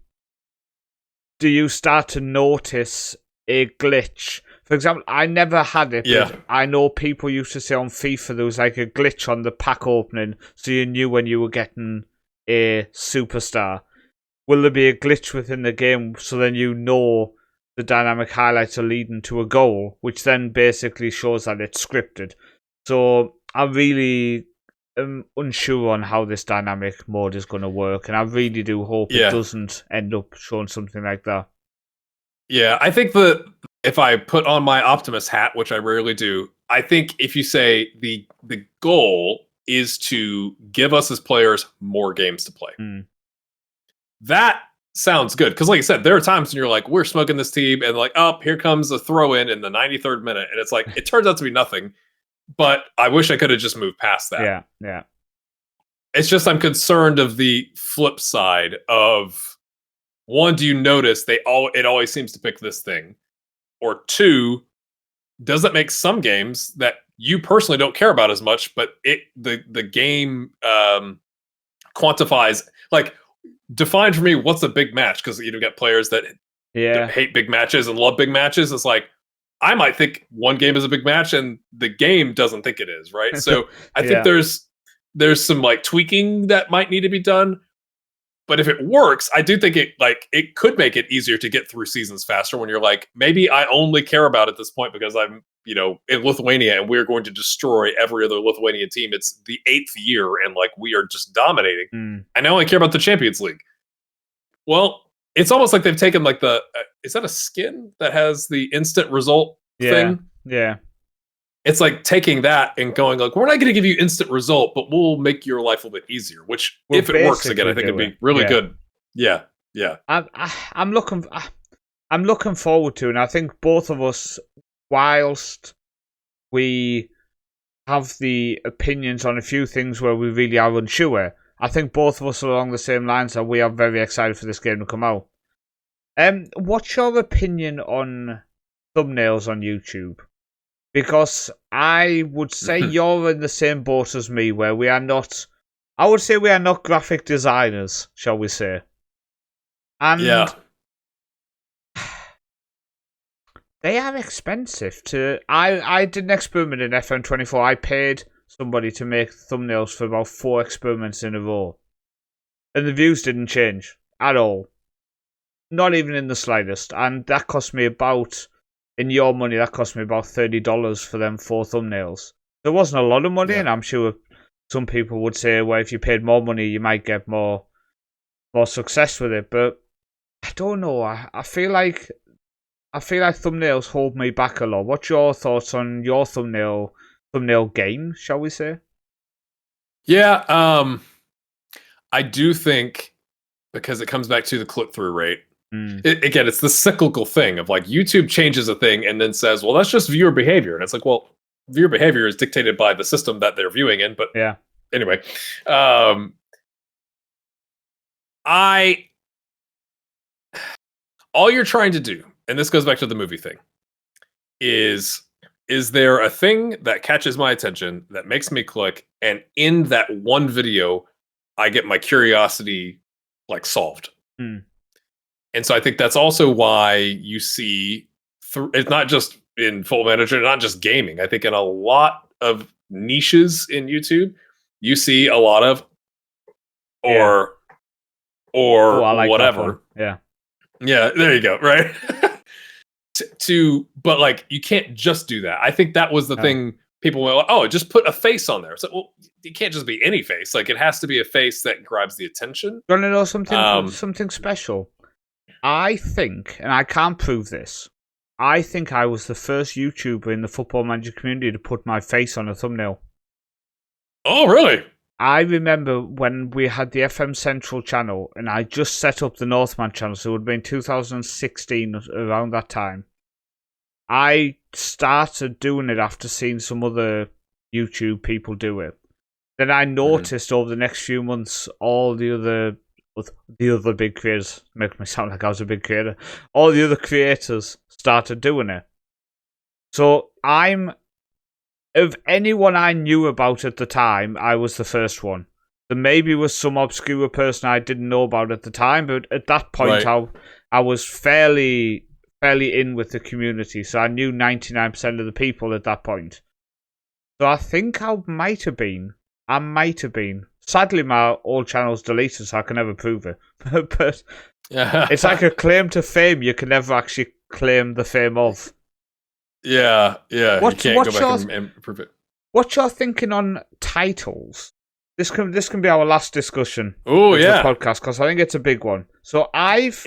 Do you start to notice a glitch? For example, I never had it, but I know people used to say on FIFA there was like a glitch on the pack opening, so you knew when you were getting a superstar. Will there be a glitch within the game so then you know the dynamic highlights are leading to a goal, which then basically shows that it's scripted? So I really am unsure on how this dynamic mode is going to work, and I really do hope it doesn't end up showing something like that. Yeah, I think if I put on my optimist hat, which I rarely do, I think if you say the goal is to give us as players more games to play, that sounds good. Because like I said, there are times when you're like, we're smoking this team, and like, oh, here comes a throw in the 93rd minute, and it's like, it turns out to be nothing. But I wish I could have just moved past that. Yeah. It's just I'm concerned of the flip side of, one, do you notice it always seems to pick this thing? Or 2, does it make some games that you personally don't care about as much, but the game quantifies, like, define for me what's a big match? Because you get players that hate big matches and love big matches. It's like, I might think one game is a big match and the game doesn't think it is, right? So I think there's some like tweaking that might need to be done. But if it works, I do think it could make it easier to get through seasons faster when you're like, maybe I only care about at this point because I'm, in Lithuania and we're going to destroy every other Lithuanian team. It's the 8th year and like we are just dominating. And I only care about the Champions League. Well, it's almost like they've taken like is that a skin that has the instant result thing? Yeah. It's like taking that and going like, we're not going to give you instant result, but we'll make your life a little bit easier, which if it works again, I think it'd be really good. Yeah. I'm looking forward to it. And I think both of us, whilst we have the opinions on a few things where we really are unsure, I think both of us are along the same lines that we are very excited for this game to come out. What's your opinion on thumbnails on YouTube? Because I would say you're in the same boat as me, where we are not... I would say we are not graphic designers, shall we say. And they are expensive to... I did an experiment in FM24. I paid somebody to make thumbnails for about 4 experiments in a row. And the views didn't change at all. Not even in the slightest. And that cost me about, in your money, that cost me about $30 for them 4 thumbnails. There wasn't a lot of money, and I'm sure some people would say, well, if you paid more money, you might get more success with it. But I don't know. I feel like thumbnails hold me back a lot. What's your thoughts on your thumbnail game, shall we say? Yeah, I do think, because it comes back to the click-through rate. Again, it's the cyclical thing of like YouTube changes a thing and then says, well, that's just viewer behavior. And it's like, well, viewer behavior is dictated by the system that they're viewing in. But yeah, anyway, all you're trying to do, and this goes back to the movie thing, is there a thing that catches my attention that makes me click, and in that one video, I get my curiosity like solved. And so I think that's also why you see, it's not just in Football Manager, not just gaming. I think in a lot of niches in YouTube, you see a lot of or like whatever. Yeah, there you go. Right. But like, you can't just do that. I think that was the thing. People went, oh, just put a face on there. So, well, it can't just be any face. Like, it has to be a face that grabs the attention. You want to know something special? I think, and I can't prove this, I think I was the first YouTuber in the Football Manager community to put my face on a thumbnail. Oh, really? I remember when we had the FM Central channel, and I just set up the Northman channel, so it would have been 2016, around that time. I started doing it after seeing some other YouTube people do it. Then I noticed over the next few months all the other big creators, make me sound like I was a big creator, all the other creators started doing it. So of anyone I knew about at the time, I was the first one. There maybe was some obscure person I didn't know about at the time, but at that point I was fairly in with the community, so I knew 99% of the people at that point. So I think I might have been. Sadly, my old channel's deleted, so I can never prove it. But it's like a claim to fame you can never actually claim the fame of. Yeah. You can't go back and prove it. What's your thinking on titles? This can be our last discussion. Oh, yeah. The podcast, because I think it's a big one. So I've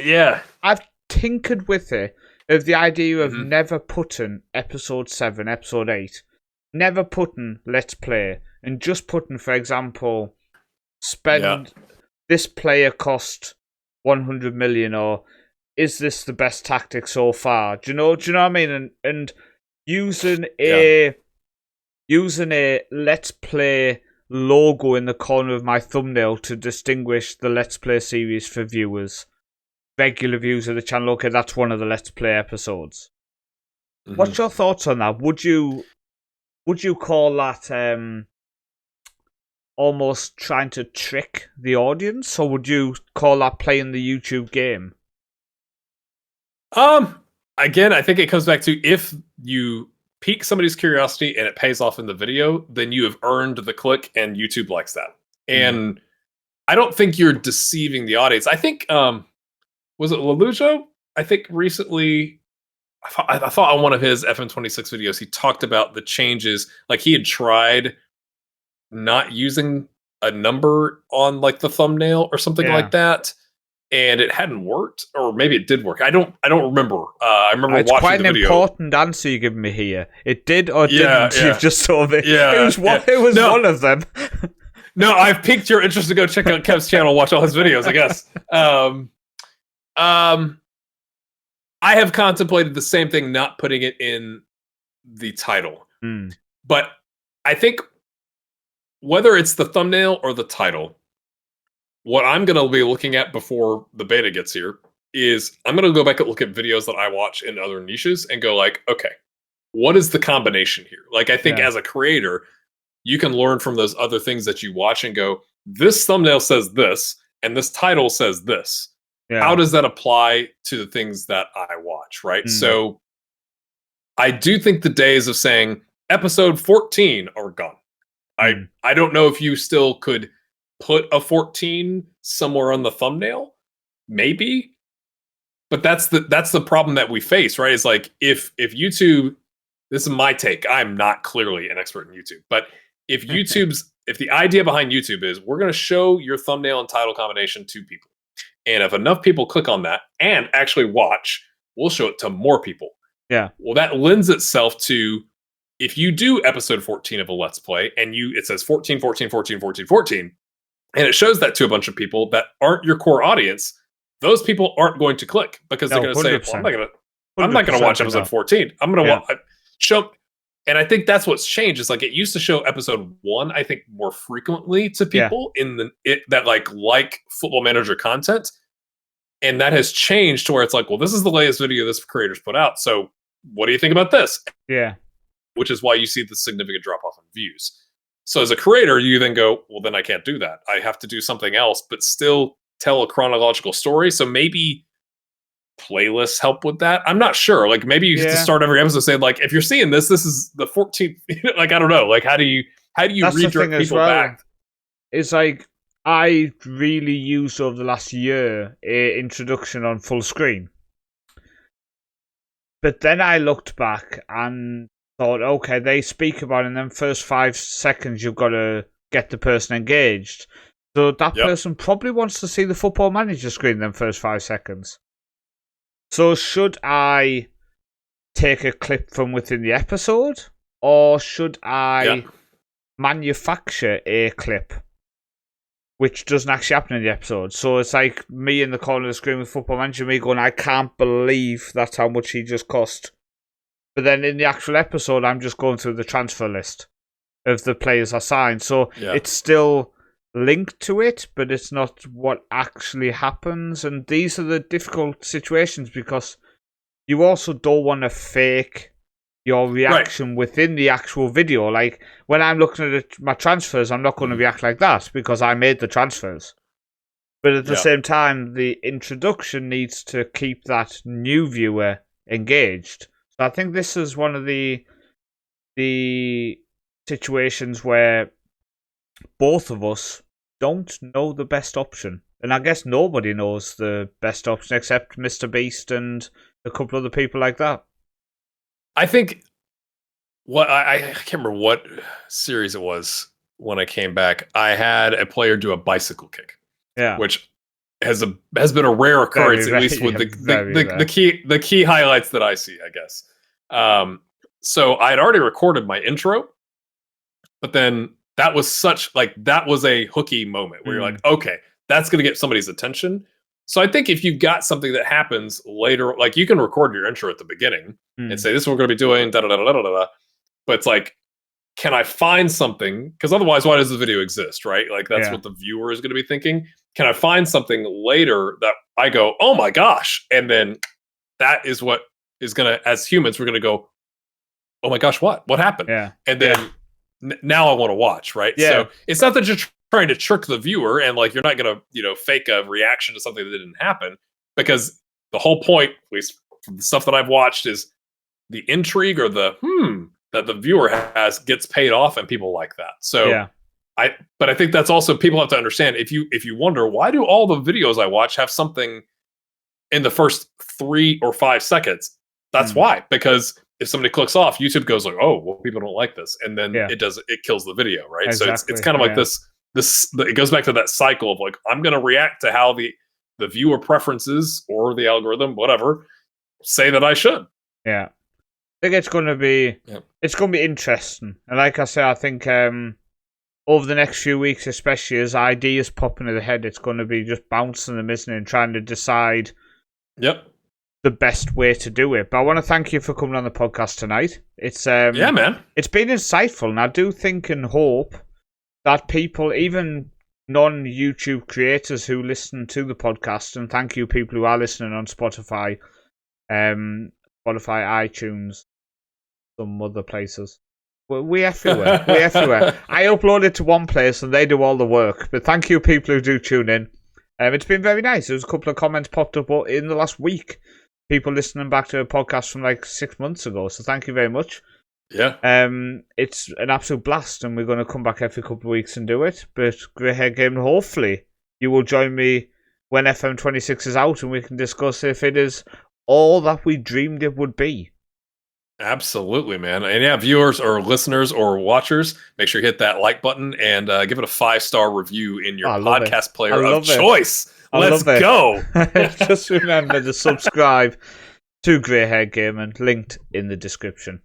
tinkered with it, of the idea of never putting episode 7, episode 8, never putting Let's Play, and just putting, for example, this player cost 100 million, or is this the best tactic so far? Do you know what I mean? And using a Let's Play logo in the corner of my thumbnail to distinguish the Let's Play series for viewers, regular viewers of the channel. Okay, that's one of the Let's Play episodes. What's your thoughts on that? Would you call that almost trying to trick the audience, or would you call that playing the YouTube game? Again, I think it comes back to, if you pique somebody's curiosity and it pays off in the video, then you have earned the click, and YouTube likes that. And I don't think you're deceiving the audience. I think, was it Lelujo? I think recently, I thought on one of his FM26 videos, he talked about the changes. Like, he had tried not using a number on like the thumbnail or something like that, and it hadn't worked, or maybe it did work. I don't remember. I remember watching the video. It's quite an important answer you're giving me here. It did or didn't? You've just told me. Yeah, it was one of them. No, I've piqued your interest to go check out Kev's channel, watch all his videos, I guess. I have contemplated the same thing, not putting it in the title. But I think whether it's the thumbnail or the title, what I'm going to be looking at before the beta gets here is I'm going to go back and look at videos that I watch in other niches and go like, okay, what is the combination here? Like, I think as a creator, you can learn from those other things that you watch and go, this thumbnail says this, and this title says this. How does that apply to the things that I watch, right? So I do think the days of saying episode 14 are gone. I don't know if you still could put a 14 somewhere on the thumbnail, maybe, but that's the problem that we face, right? Is like if YouTube, this is my take. I'm not clearly an expert in YouTube, but if if the idea behind YouTube is we're going to show your thumbnail and title combination to people, and if enough people click on that and actually watch, we'll show it to more people. Yeah. Well, that lends itself to, if you do episode 14 of a Let's Play and it says 14, 14, 14, 14, 14, and it shows that to a bunch of people that aren't your core audience, those people aren't going to click because they're going to say, well, I'm not going to watch episode 14. I'm going to show. And I think that's what's changed. Is like it used to show episode 1, I think, more frequently to people that like Football Manager content. And that has changed to where it's like, well, this is the latest video this creator's put out. So what do you think about this? Yeah. Which is why you see the significant drop off in views. So as a creator, you then go, well, then I can't do that. I have to do something else, but still tell a chronological story. So maybe playlists help with that. I'm not sure. Like maybe you have to start every episode saying, like, if you're seeing this is the 14th. Like, I don't know. Like, how do you redirect people back? It's like I really used over the last year a introduction on full screen. But then I looked back and thought, okay, they speak about in them first 5 seconds, you've got to get the person engaged. So that person probably wants to see the Football Manager screen in them first 5 seconds. So should I take a clip from within the episode, or should I manufacture a clip which doesn't actually happen in the episode? So it's like me in the corner of the screen with Football Manager, me going, I can't believe that's how much he just cost. But then in the actual episode, I'm just going through the transfer list of the players I signed. So it's still linked to it, but it's not what actually happens. And these are the difficult situations because you also don't want to fake your reaction within the actual video. Like when I'm looking at my transfers, I'm not going to react like that because I made the transfers. But at the same time, the introduction needs to keep that new viewer engaged. So I think this is one of the situations where both of us don't know the best option. And I guess nobody knows the best option except Mr. Beast and a couple other people like that. I think I can't remember what series it was when I came back. I had a player do a bicycle kick. Yeah. Which has been a rare occurrence, at least with the key highlights that I see, I guess. So I had already recorded my intro, but then that was a hooky moment where you're like, okay, that's going to get somebody's attention. So I think if you've got something that happens later, like you can record your intro at the beginning and say, this is what we're going to be doing, da da da da da da. But it's like, can I find something? Because otherwise, why does the video exist, right? Like that's what the viewer is going to be thinking. Can I find something later that I go, oh my gosh, and then that is what is going to, as humans, we're going to go, oh my gosh, what happened? Yeah, and then now I want to watch, right? Yeah. So it's not that you're trying to trick the viewer and like you're not going to fake a reaction to something that didn't happen, because the whole point, at least from the stuff that I've watched, is the intrigue or the that the viewer has gets paid off, and people like that. So but I think that's also, people have to understand, if you wonder why do all the videos I watch have something in the first 3 or 5 seconds, that's why, because if somebody clicks off, YouTube goes like, oh, well, people don't like this, and then it kills the video, right? Exactly. So it's kind of like this it goes back to that cycle of like, I'm going to react to how the viewer preferences or the algorithm, whatever, say that I should. Yeah, I think it's going to be interesting, and like I said, I think over the next few weeks, especially as ideas pop into the head, it's going to be just bouncing them, isn't it, and trying to decide the best way to do it. But I want to thank you for coming on the podcast tonight. It's man, it's been insightful, and I do think and hope that people, even non-YouTube creators who listen to the podcast, and thank you people who are listening on Spotify, iTunes, some other places. We're everywhere. We're everywhere. I upload it to one place and they do all the work. But thank you people who do tune in. It's been very nice. There's a couple of comments popped up in the last week. People listening back to a podcast from like 6 months ago. So thank you very much. Yeah. It's an absolute blast, and we're going to come back every couple of weeks and do it. But Greyhead Gaming, hopefully you will join me when FM26 is out, and we can discuss if it is all that we dreamed it would be. Absolutely, man. And yeah, viewers or listeners or watchers, make sure you hit that like button and give it a 5-star review in your podcast player of choice. Let's go. Just remember to subscribe to Greyhead Gaming, linked in the description.